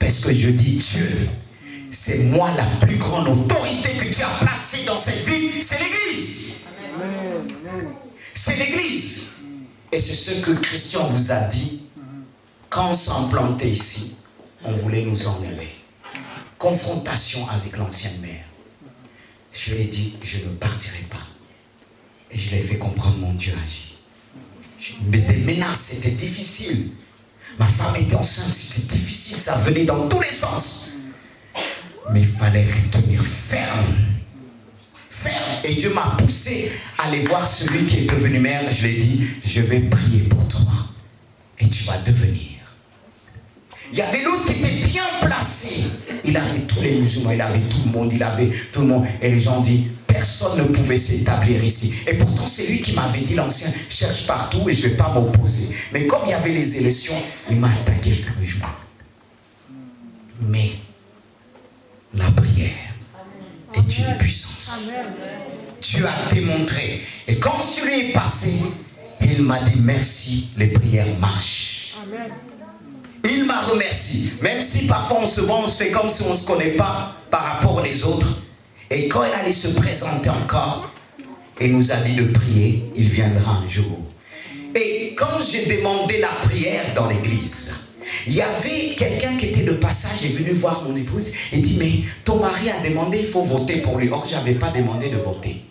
Parce que je dis, Dieu, c'est moi la plus grande autorité que tu as placée dans cette ville, c'est l'Église. C'est l'Église. Et c'est ce que Christian vous a dit quand on s'est implanté ici. On voulait nous enlever. Confrontation avec l'ancienne mère. Je lui ai dit, je ne partirai pas. Et je l'ai fait comprendre, mon Dieu agit. Mais des menaces, c'était difficile. Ma femme était enceinte, c'était difficile, ça venait dans tous les sens. Mais il fallait tenir ferme. Ferme. Et Dieu m'a poussé à aller voir celui qui est devenu maire. Je lui ai dit, je vais prier pour toi. Et tu vas devenir. Il y avait l'autre qui était bien placé. Il avait tous les musulmans, il avait tout le monde, il avait tout le monde. Et les gens disent, personne ne pouvait s'établir ici. Et pourtant, c'est lui qui m'avait dit, l'ancien, cherche partout et je ne vais pas m'opposer. Mais comme il y avait les élections, il m'a attaqué farouchement. Mais la prière est une puissance. Dieu a démontré. Et quand celui est passé, il m'a dit merci, les prières marchent. Il m'a remercié. Même si parfois on se voit, on se fait comme si on ne se connaît pas par rapport aux autres. Et quand il allait se présenter encore, il nous a dit de prier, il viendra un jour. Et quand j'ai demandé la prière dans l'église, il y avait quelqu'un qui était de passage, est venu voir mon épouse et dit, mais ton mari a demandé, il faut voter pour lui. Or, je n'avais pas demandé de voter.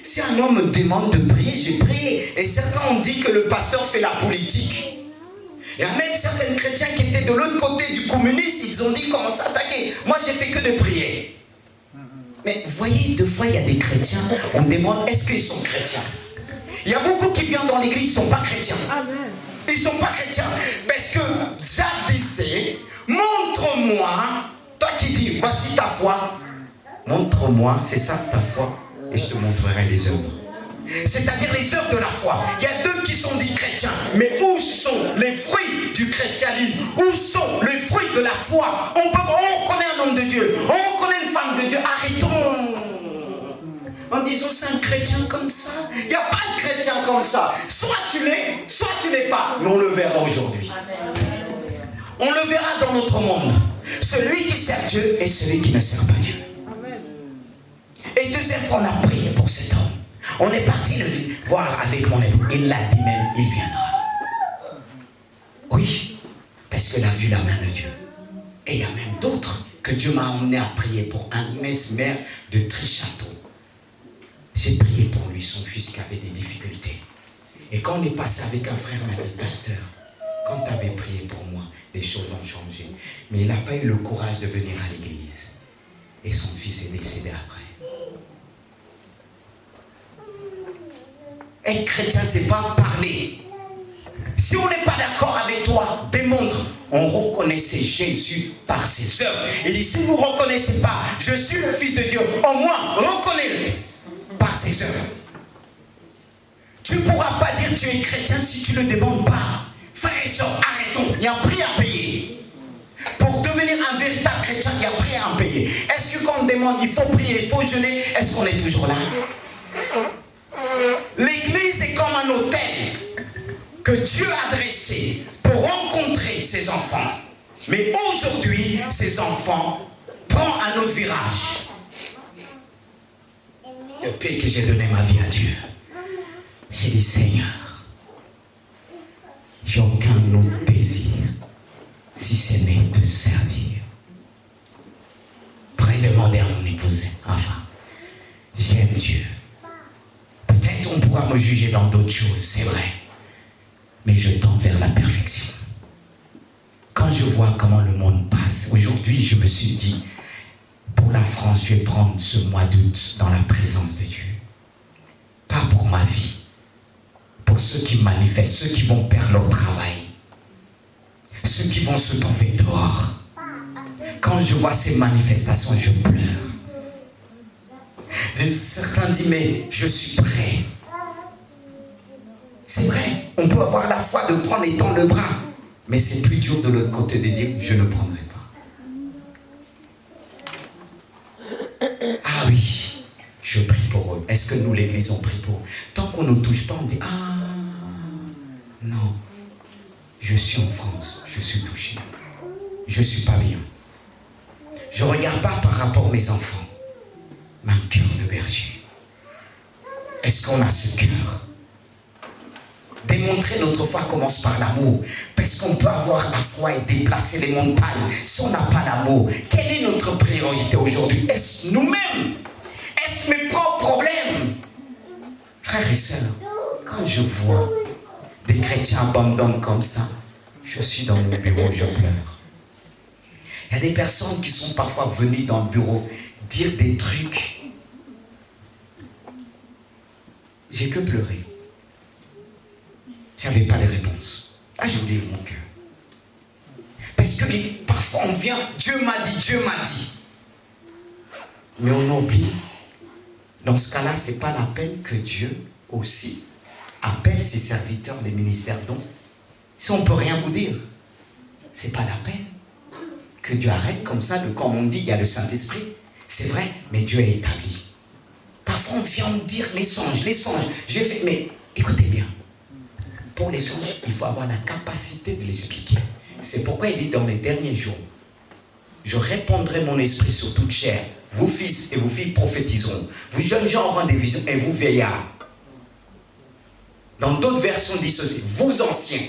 Si un homme me demande de prier, j'ai prié. Et certains ont dit que le pasteur fait la politique. Il y a même certains chrétiens qui étaient de l'autre côté du communisme, ils ont dit comment s'attaquer. Moi, j'ai fait que de prier. Mais vous voyez, deux fois, il y a des chrétiens, on demande, est-ce qu'ils sont chrétiens? Il y a beaucoup qui viennent dans l'église, ils ne sont pas chrétiens. Ils ne sont pas chrétiens. Parce que Jacques disait, montre-moi, toi qui dis, voici ta foi, montre-moi, c'est ça ta foi, et je te montrerai les œuvres. C'est-à-dire les œuvres de la foi. Il y a deux qui sont dits chrétiens, mais où sont les fruits du christianisme? Où sont les fruits de la foi? On reconnaît un homme de Dieu, on reconnaît une femme de Dieu. Arrêtons. en disant c'est un chrétien comme ça. Il n'y a pas de chrétien comme ça. Soit tu l'es, soit tu n'es pas. Mais on le verra aujourd'hui. On le verra dans notre monde. Celui qui sert Dieu et celui qui ne sert pas Dieu. Et deuxième fois, on a prié pour cet homme. On est parti le voir avec mon époux. Il l'a dit même, il viendra. Oui, parce qu'il a vu la main de Dieu. Et il y a même d'autres que Dieu m'a emmené à prier pour un mesmer de Trichâteau. J'ai prié pour lui, son fils qui avait des difficultés. Et quand on est passé avec un frère, il m'a dit, pasteur, quand tu avais prié pour moi, les choses ont changé. Mais il n'a pas eu le courage de venir à l'église. Et son fils est décédé après. Être chrétien, c'est pas parler. Si on n'est pas d'accord avec toi, démontre. On reconnaissait Jésus par ses œuvres. Il dit, si vous ne reconnaissez pas, je suis le Fils de Dieu, au moins, reconnais-le par ses œuvres. Tu ne pourras pas dire que tu es chrétien si tu ne le demandes pas. Frères et sœurs, arrêtons, il y a un prix à payer. Pour devenir un véritable chrétien, il y a un prix à payer. Est-ce que quand on demande, il faut prier, il faut jeûner, est-ce qu'on est toujours là? L'église est comme un hôtel que Dieu a dressé pour rencontrer ses enfants. Mais aujourd'hui, ces enfants prennent un autre virage. Depuis que j'ai donné ma vie à Dieu, j'ai dit, Seigneur, j'ai aucun autre désir si ce n'est de servir. Pourrais demander à mon épouse, enfin, j'aime Dieu. Peut-être on pourra me juger dans d'autres choses, c'est vrai. Mais je tends vers la perfection. Quand je vois comment le monde passe, aujourd'hui je me suis dit, pour la France, je vais prendre ce mois d'août dans la présence de Dieu. Pas pour ma vie. Pour ceux qui manifestent, ceux qui vont perdre leur travail. Ceux qui vont se trouver dehors. Quand je vois ces manifestations, je pleure. Certains disent, mais je suis prêt. C'est vrai, on peut avoir la foi de prendre et tendre le bras. Mais c'est plus dur de l'autre côté de dire, je ne prendrai pas. Ah oui, je prie pour eux. Est-ce que nous, l'église, on prie pour eux? Tant qu'on ne touche pas, on dit, ah, non, je suis en France, je suis touché. Je ne suis pas bien. Je ne regarde pas par rapport à mes enfants, mais un cœur de berger. Est-ce qu'on a ce cœur? Démontrer notre foi commence par l'amour. Parce qu'on peut avoir la foi et déplacer les montagnes. Si on n'a pas l'amour, quelle est notre priorité aujourd'hui? Est-ce nous-mêmes? Est-ce mes propres problèmes? Frères et sœurs, quand je vois des chrétiens abandonnés comme ça, je suis dans mon bureau, je pleure. Il y a des personnes qui sont parfois venues dans le bureau dire des trucs. J'ai que pleuré. J'avais pas de réponse. Ah, je vous livre mon cœur. Parce que parfois on vient, Dieu m'a dit, Dieu m'a dit. Mais on oublie. Dans ce cas-là, c'est pas la peine que Dieu aussi appelle ses serviteurs, les ministères dons. Si on ne peut rien vous dire, c'est pas la peine que Dieu arrête comme ça. Comme on dit, il y a le Saint-Esprit. C'est vrai, mais Dieu est établi. Parfois on vient me dire les songes. J'ai fait, mais écoutez bien. Pour les songes, il faut avoir la capacité de l'expliquer. C'est pourquoi il dit dans les derniers jours, je répandrai mon esprit sur toute chair. Vous fils et vos filles prophétiseront. Vous jeunes gens auront des visions et vous veillards. Dans d'autres versions, dit ceci. Vous anciens,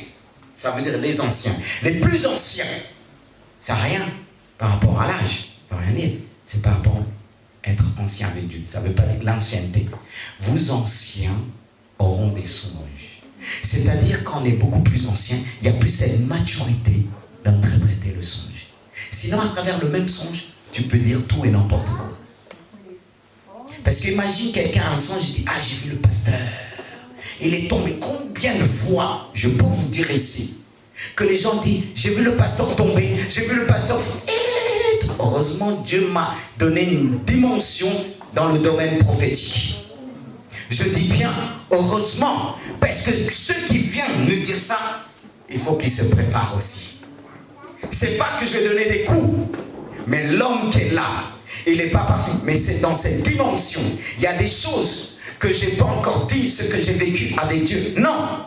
ça veut dire les anciens. Les plus anciens, ça n'a rien par rapport à l'âge. Ça ne veut rien dire. C'est par rapport à être ancien avec Dieu. Ça ne veut pas dire l'ancienneté. Vous anciens auront des songes. C'est-à-dire quand on est beaucoup plus ancien, il n'y a plus cette maturité d'interpréter le songe. Sinon, à travers le même songe, tu peux dire tout et n'importe quoi. Parce qu'imagine quelqu'un a un songe, il dit, ah, j'ai vu le pasteur. Il est tombé. Combien de fois, je peux vous dire ici, que les gens disent, j'ai vu le pasteur tomber, j'ai vu le pasteur... Heureusement, Dieu m'a donné une dimension dans le domaine prophétique. Je dis bien, heureusement, parce que ceux qui viennent nous dire ça, il faut qu'ils se préparent aussi. C'est pas que je vais donner des coups, mais l'homme qui est là, Il n'est pas parfait, mais c'est dans cette dimension. Il y a des choses que je n'ai pas encore dit, ce que j'ai vécu avec Dieu. Non.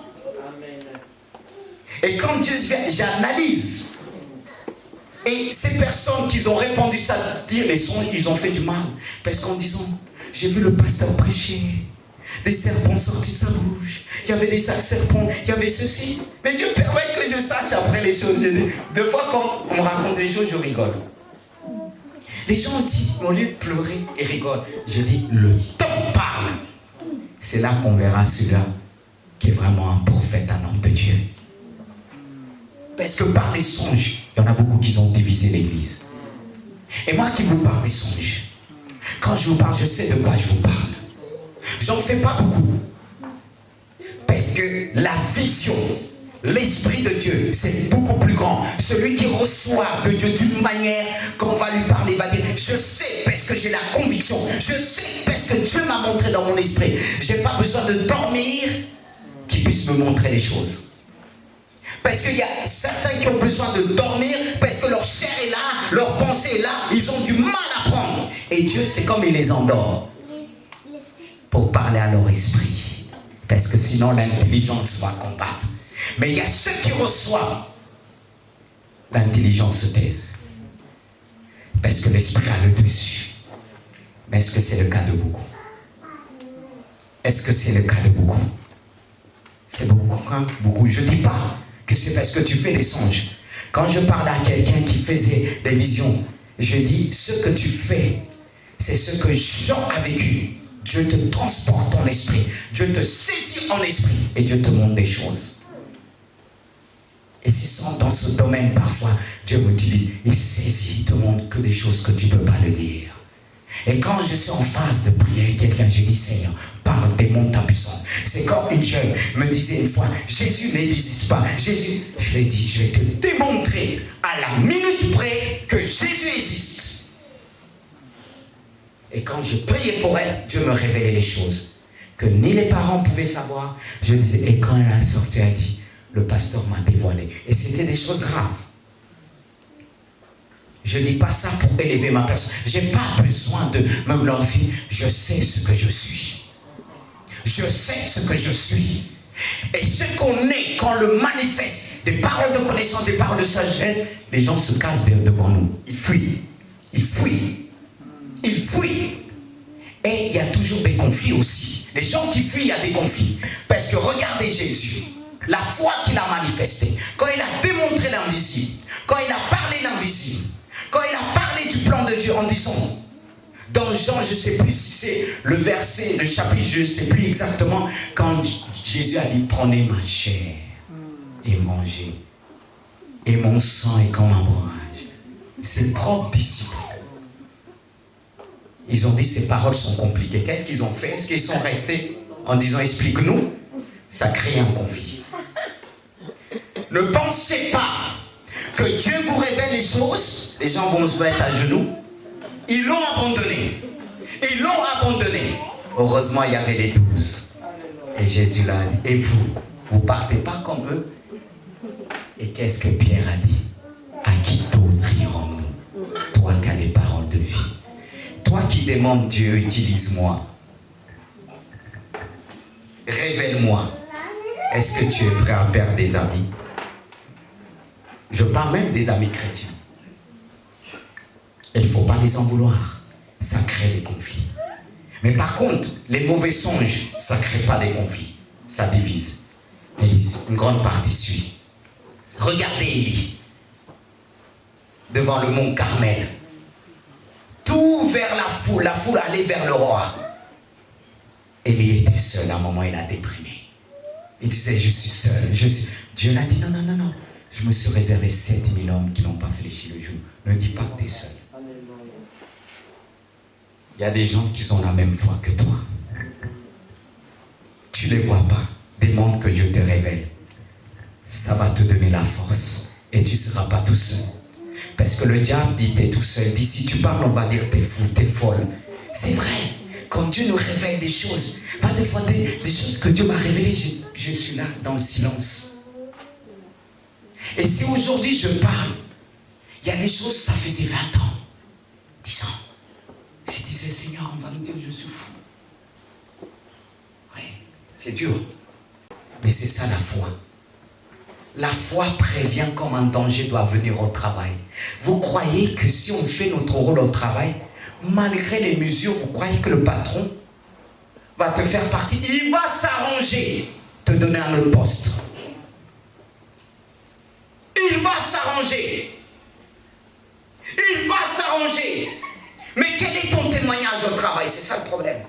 Et quand Dieu vient, j'analyse. Et ces personnes qui ont répondu ça, dire les sons, ils ont fait du mal. Parce qu'en disant, j'ai vu le pasteur prêcher, des serpents sortis de sa bouche, il y avait des serpents, il y avait ceci. Mais Dieu permet que je sache après les choses. Deux fois quand on me raconte des choses, je rigole. Les gens aussi, au lieu de pleurer, ils rigolent. Je dis, le temps parle. C'est là qu'on verra celui-là qui est vraiment un prophète, un homme de Dieu. Parce que par les songes, il y en a beaucoup qui ont divisé l'église. Et moi qui vous parle des songes, quand je vous parle, je sais de quoi je vous parle. J'en fais pas beaucoup. Parce que la vision, l'Esprit de Dieu, c'est beaucoup plus grand. Celui qui reçoit de Dieu d'une manière qu'on va lui parler, va dire, je sais parce que j'ai la conviction, je sais parce que Dieu m'a montré dans mon esprit. Je n'ai pas besoin de dormir qu'il puisse me montrer les choses. Parce qu'il y a certains qui ont besoin de dormir parce que leur chair est là, leur pensée est là, ils ont du mal à prendre. Et Dieu, c'est comme il les endort pour parler à leur esprit. Parce que sinon, l'intelligence va combattre. Mais il y a ceux qui reçoivent. L'intelligence se taise. Parce que l'esprit a le dessus. Mais est-ce que c'est le cas de beaucoup? Est-ce que c'est le cas de beaucoup? C'est beaucoup, hein? Beaucoup. Je ne dis pas que c'est parce que tu fais des songes. Quand je parle à quelqu'un qui faisait des visions, je dis, ce que tu fais, c'est ce que Jean a vécu. Dieu te transporte en esprit. Dieu te saisit en esprit. Et Dieu te montre des choses. Et c'est dans ce domaine, parfois, Dieu m'utilise. Il saisit, il te montre que des choses que tu ne peux pas le dire. Et quand je suis en phase de prière avec quelqu'un, je dis, Seigneur, parle, démonte ta puissance. C'est comme une jeune me disait une fois, Jésus n'existe pas. Jésus, je lui ai dit, je vais te démontrer à la minute près que Jésus existe. Et quand je priais pour elle, Dieu me révélait les choses que ni les parents pouvaient savoir. Je disais, et quand elle a sorti, elle a dit, le pasteur m'a dévoilé. Et c'était des choses graves. Je ne dis pas ça pour élever ma personne. Je n'ai pas besoin de me glorifier. Je sais ce que je suis. Je sais ce que je suis. Et ce qu'on est, quand on le manifeste, des paroles de connaissance, des paroles de sagesse, les gens se cachent devant nous. Ils fuient. Ils fuient. Ils fuient. Et il y a toujours des conflits aussi. Les gens qui fuient, il y a des conflits. Parce que regardez Jésus. La foi qu'il a manifestée. Quand il a démontré l'invisible. Quand il a parlé l'invisible. Quand il a parlé du plan de Dieu en disant, dans Jean, je ne sais plus si c'est le verset, le chapitre, je ne sais plus exactement, quand Jésus a dit, prenez ma chair et mangez, et mon sang est comme un breuvage. Ses propres disciples, ils ont dit, ces paroles sont compliquées. Qu'est-ce qu'ils ont fait? Est-ce qu'ils sont restés en disant, explique-nous? Ça crée un conflit. Ne pensez pas que Dieu vous révèle les choses. Les gens vont se mettre à genoux. Ils l'ont abandonné. Ils l'ont abandonné. Heureusement, il y avait les 12. Et Jésus l'a dit, et vous, vous partez pas comme eux? Et qu'est-ce que Pierre a dit? À qui d'autre irons-nous? Toi qui as les paroles de vie. Toi qui demandes Dieu, utilise-moi. Révèle-moi. Est-ce que tu es prêt à perdre des amis? Je parle même des amis chrétiens. Il ne faut pas les en vouloir. Ça crée des conflits. Mais par contre, les mauvais songes, ça ne crée pas des conflits. Ça divise. Élise, une grande partie suit. Regardez Élie. Devant le mont Carmel. Tout vers la foule allait vers le roi. Élie était seul. À un moment, il a déprimé. Il disait, je suis seul. Dieu l'a dit, non, non, non, non. Je me suis réservé 7000 hommes qui n'ont pas fléchi le genou. Ne dis pas que tu es seul. Il y a des gens qui ont la même foi que toi. Tu ne les vois pas. Demande que Dieu te révèle. Ça va te donner la force. Et tu ne seras pas tout seul. Parce que le diable dit, tu es tout seul. Dit, si tu parles, on va dire, tu es fou, tu es folle. C'est vrai. Quand Dieu nous révèle des choses, pas des fois des choses que Dieu m'a révélées, je suis là dans le silence. Et si aujourd'hui je parle, il y a des choses, ça faisait 20 ans, 10 ans, C'est dur. Mais c'est ça la foi. La foi prévient comme un danger doit venir au travail. Vous croyez que si on fait notre rôle au travail, malgré les mesures, vous croyez que le patron va te faire partie? Il va s'arranger, te donner un autre poste. Il va s'arranger. Il va s'arranger. Mais quel est ton témoignage au travail? C'est ça le problème.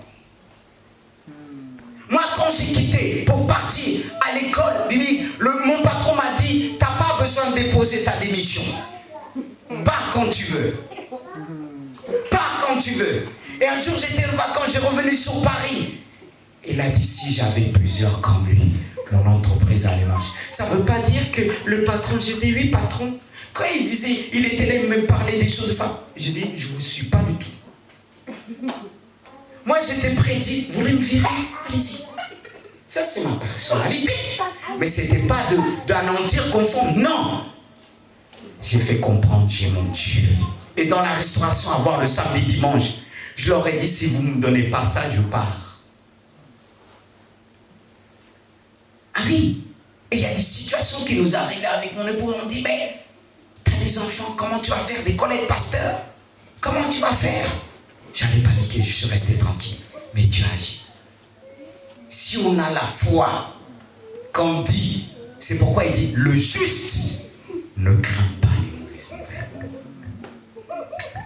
Moi, quand j'ai quitté pour partir à l'école, mon patron m'a dit, tu n'as pas besoin de déposer ta démission. Pars quand tu veux. Pars quand tu veux. Et un jour, j'étais en vacances, j'ai revenu sur Paris. Il a dit, si j'avais plusieurs comme lui, mon entreprise allait marcher. Ça ne veut pas dire que le patron, j'ai dit, oui, patron. Quand il disait, il était là, il me parlait des choses de femmes. J'ai dit, je ne vous suis pas du tout. Moi, j'étais prédit, vous voulez me virer? Allez-y. Ça, c'est ma personnalité. Mais ce n'était pas d'anéantir, confondre. Non. J'ai fait comprendre, j'ai mon Dieu. Et dans la restauration, avoir le samedi, dimanche, je leur ai dit, si vous ne me donnez pas ça, je pars. Ah oui. Et il y a des situations qui nous arrivent avec mon époux. On dit, mais tu as des enfants, comment tu vas faire? Des collègues pasteurs, comment tu vas faire? J'allais paniquer, je suis resté tranquille. Mais Dieu agit. Si on a la foi, comme dit, c'est pourquoi il dit, le juste ne craint pas les mauvaises nouvelles.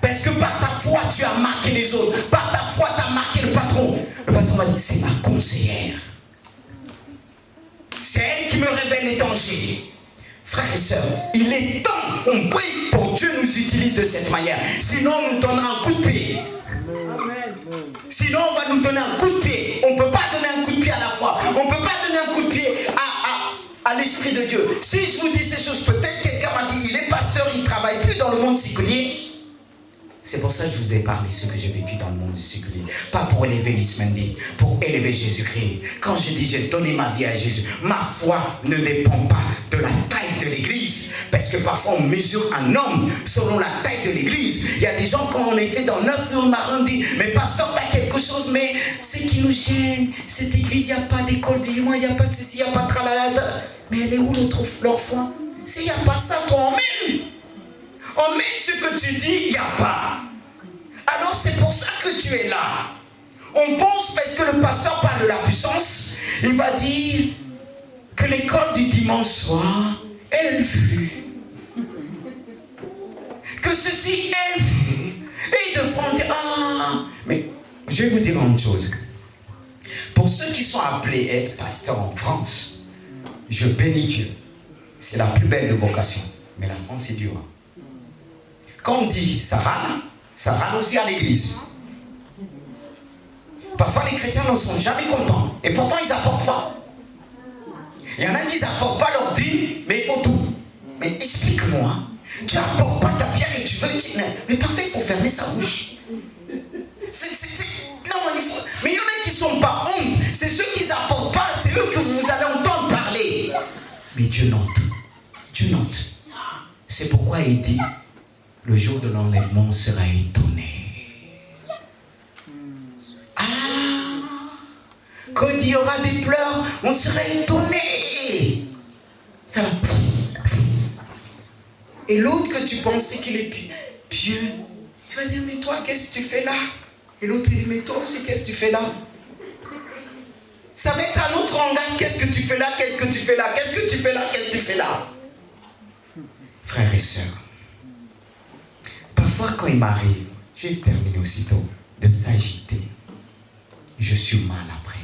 Parce que par ta foi, tu as marqué les autres. Par ta foi, tu as marqué le patron. Le patron m'a dit, c'est ma conseillère. C'est elle qui me révèle les dangers. Frères et sœurs, il est temps qu'on prie pour Dieu nous utilise de cette manière. Sinon, on nous donnera un coup de pied. Sinon, on va nous donner un coup de pied. On ne peut pas donner un coup de pied à la foi. On ne peut pas donner un coup de pied à l'Esprit de Dieu. Si je vous dis ces choses, peut-être quelqu'un m'a dit, il est pasteur, il ne travaille plus dans le monde séculier. C'est pour ça que je vous ai parlé ce que j'ai vécu dans le monde séculier. Pas pour élever l'Ismendi, pour élever Jésus-Christ. Quand je dis j'ai donné ma vie à Jésus, ma foi ne dépend pas de la taille de l'église. Parce que parfois on mesure un homme selon la taille de l'église. Il y a des gens, quand on était dans 9 jours marins, dit, mais pasteur, t'as quelque chose, mais ce qui nous gêne, cette église, il n'y a pas d'école du moins, il n'y a pas ceci, il n'y a pas de tralala. Mais elle est où leur foi? S'il n'y a pas ça, toi emmène. Emmène ce que tu dis, il n'y a pas. Alors c'est pour ça que tu es là. On pense, parce que le pasteur parle de la puissance, il va dire que l'école du dimanche soir, elle fut. Que ceci, elle fut. Et ils devront dire, ah, mais je vais vous dire une chose. Pour ceux qui sont appelés à être pasteurs en France, je bénis Dieu. C'est la plus belle de vocation. Mais la France, c'est dur. Quand on dit ça râle aussi à l'église. Parfois les chrétiens ne sont jamais contents. Et pourtant ils n'apportent pas. Il y en a qui n'apportent pas leur dîme, mais il faut tout. Mais explique-moi, tu n'apportes pas ta pierre et tu veux... Mais parfait, il faut fermer sa bouche. Non, il faut... Mais il y en a qui ne sont pas honte. C'est ceux qui n'apportent pas, c'est eux que vous allez entendre parler. Mais Dieu note. Dieu note. C'est pourquoi il dit... Le jour de l'enlèvement, on sera étonné. Ah! Quand il y aura des pleurs, on sera étonné. Ça va. Et l'autre que tu pensais qu'il est pieux, tu vas dire, mais toi, qu'est-ce que tu fais là? Et l'autre dit, mais toi aussi, qu'est-ce que tu fais là? Ça va être un autre langage. Qu'est-ce que tu fais là? Qu'est-ce que tu fais là? Qu'est-ce que tu fais là? Qu'est-ce que tu fais là? Frères et sœurs, parfois, quand il m'arrive, je vais terminer aussitôt, de s'agiter, je suis mal après.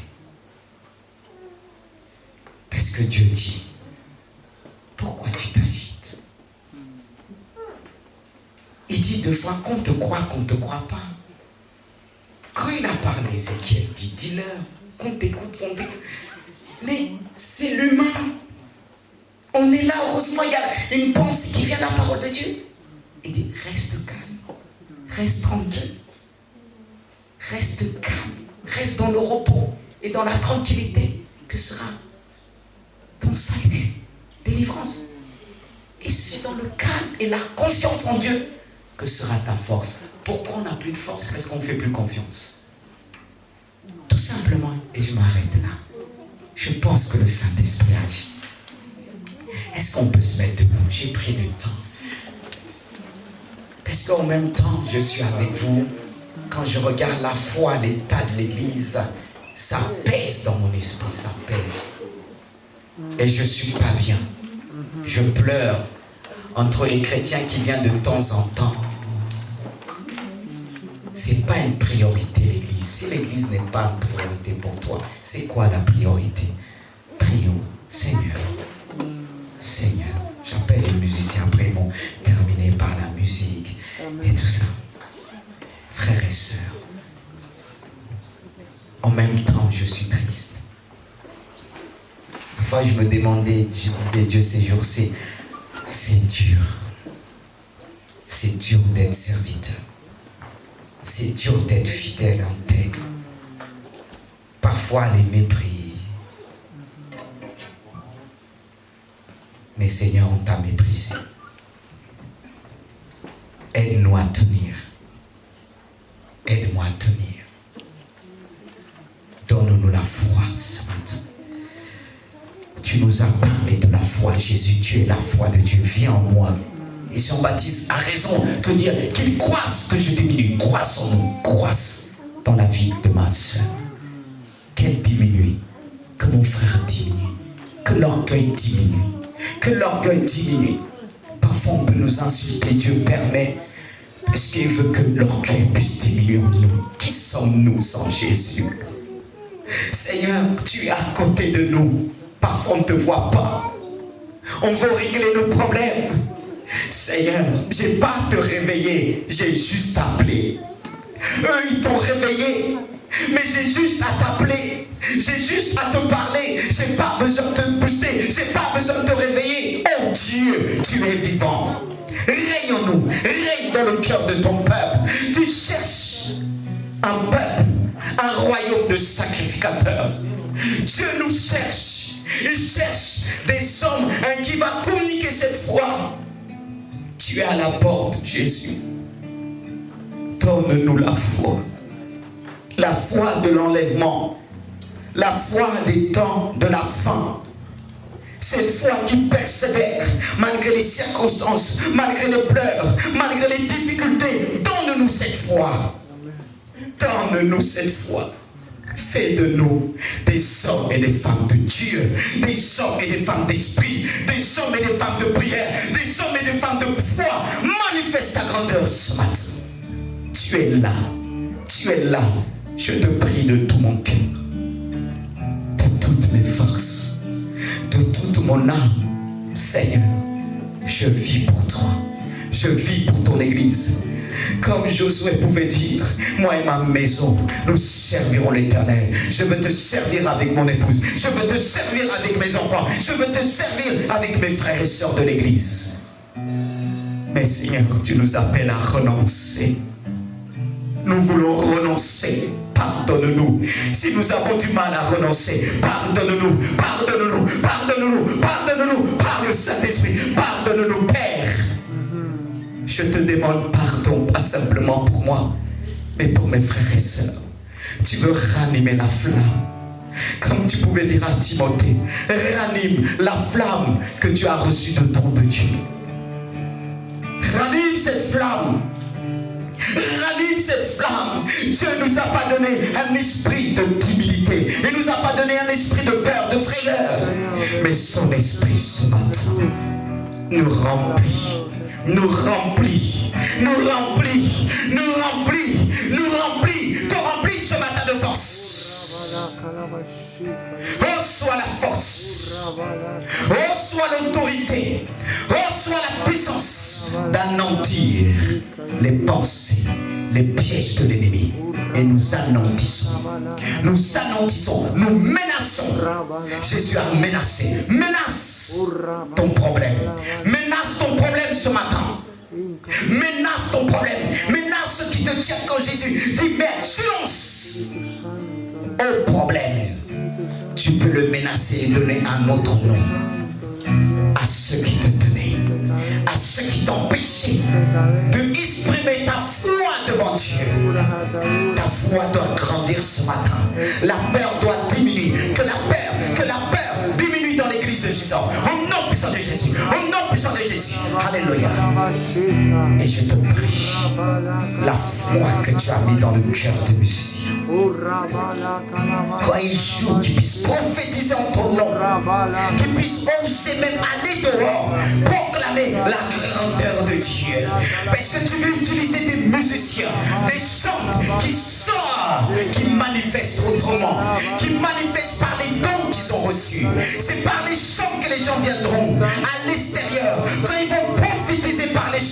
Parce que Dieu dit, pourquoi tu t'agites? Il dit deux fois qu'on te croit, qu'on ne te croit pas. Quand il a parlé, Ézéchiel dit, dis-leur, qu'on t'écoute, qu'on t'écoute. Mais c'est l'humain. On est là, heureusement, il y a une pensée qui vient de la parole de Dieu. Il dit, reste calme, reste tranquille, reste calme, reste dans le repos et dans la tranquillité que sera ton salut, délivrance. Et c'est dans le calme et la confiance en Dieu que sera ta force. Pourquoi on n'a plus de force? Parce qu'on ne fait plus confiance. Tout simplement, et je m'arrête là. Je pense que le Saint-Esprit agit. Est-ce qu'on peut se mettre debout? J'ai pris du temps. Parce qu'en même temps, je suis avec vous. Quand je regarde la foi, l'état de l'Église, ça pèse dans mon esprit, ça pèse. Et je ne suis pas bien. Je pleure entre les chrétiens qui viennent de temps en temps. Ce n'est pas une priorité, l'Église. Si l'Église n'est pas une priorité pour toi, c'est quoi la priorité? Prions, Seigneur. Seigneur. J'appelle les musiciens, après ils vont terminer par la musique et tout ça. Frères et sœurs, en même temps, je suis triste. Parfois, je me demandais, je disais, Dieu, ces jours, c'est dur. C'est dur d'être serviteur. C'est dur d'être fidèle, intègre. Parfois, les mépris. Mais Seigneur, on t'a méprisé. Aide-nous à tenir. Aide-moi à tenir. Donne-nous la foi ce matin. Tu nous as parlé de la foi, Jésus. Tu es la foi de Dieu. Viens en moi. Et Jean-Baptiste a raison de dire qu'il croisse, que je diminue. Croisse en nous. Croisse dans la vie de ma soeur. Qu'elle diminue. Que mon frère diminue. Que l'orgueil diminue. Que l'orgueil diminue. Parfois on peut nous insulter, Dieu permet. Parce qu'il veut que l'orgueil puisse diminuer en nous. Qui sommes-nous sans Jésus? Seigneur, tu es à côté de nous. Parfois on ne te voit pas. On veut régler nos problèmes. Seigneur, je n'ai pas à te réveiller, j'ai juste appelé. Eux, ils t'ont réveillé, mais j'ai juste à t'appeler. J'ai juste à te parler. J'ai pas besoin de te booster. J'ai pas besoin de te réveiller. Oh Dieu, tu es vivant. Règne en nous. Règne dans le cœur de ton peuple. Tu cherches un peuple, un royaume de sacrificateurs. Dieu nous cherche. Il cherche des hommes qui vont communiquer cette foi. Tu es à la porte, Jésus. Donne-nous la foi. La foi de l'enlèvement. La foi des temps de la fin. Cette foi qui persévère malgré les circonstances, malgré les pleurs, malgré les difficultés. Donne-nous cette foi. Donne-nous cette foi. Fais de nous des hommes et des femmes de Dieu, des hommes et des femmes d'esprit, des hommes et des femmes de prière, des hommes et des femmes de foi. Manifeste ta grandeur ce matin. Tu es là. Tu es là. Je te prie de tout mon cœur, de toutes mes forces, de toute mon âme. Seigneur, je vis pour toi. Je vis pour ton Église. Comme Josué pouvait dire, moi et ma maison, nous servirons l'Éternel. Je veux te servir avec mon épouse. Je veux te servir avec mes enfants. Je veux te servir avec mes frères et sœurs de l'Église. Mais Seigneur, tu nous appelles à renoncer. Nous voulons renoncer. Pardonne-nous. Si nous avons du mal à renoncer, pardonne-nous, pardonne-nous, pardonne-nous, pardonne-nous, par le Saint-Esprit, pardonne-nous, Père. Je te demande pardon, pas simplement pour moi, mais pour mes frères et sœurs. Tu veux ranimer la flamme. Comme tu pouvais dire à Timothée, ranime la flamme que tu as reçue de don de Dieu. Ranime cette flamme. Ranime cette flamme. Dieu ne nous a pas donné un esprit de timidité. Il ne nous a pas donné un esprit de peur, de frayeur. Mais son esprit ce matin nous remplit. Nous remplit, nous remplit, nous remplit, nous remplit, te remplit ce matin de force. Reçois la force, reçois l'autorité, reçois la puissance d'anéantir les pensées, les pièges de l'ennemi. Et nous anéantissons, nous menaçons. Jésus a menacé, menace ton problème. Menace ton problème ce matin. Menace ton problème. Menace ce qui te tient quand Jésus dit mais silence au problème. Tu peux le menacer et donner un autre nom à ceux qui te tenaient, à ceux qui t'empêchaient de exprimer ta foi devant Dieu. Ta foi doit grandir ce matin. La peur doit diminuer. Que la peur diminue dans l'église de Jésus. Au nom puissant de Jésus. Au nom puissant de Jésus. Alléluia. Et je te prie, la foi que tu as mis dans le cœur des musiciens, quand ils jouent, qu'ils puissent prophétiser en ton nom, qu'ils puissent oser même aller dehors, proclamer la grandeur de Dieu. Parce que tu veux utiliser des musiciens, des chants qui sortent, qui manifestent autrement, qui manifestent par les dons qu'ils ont reçus. C'est par les chants que les gens viendront à l'extérieur. Quand ils vont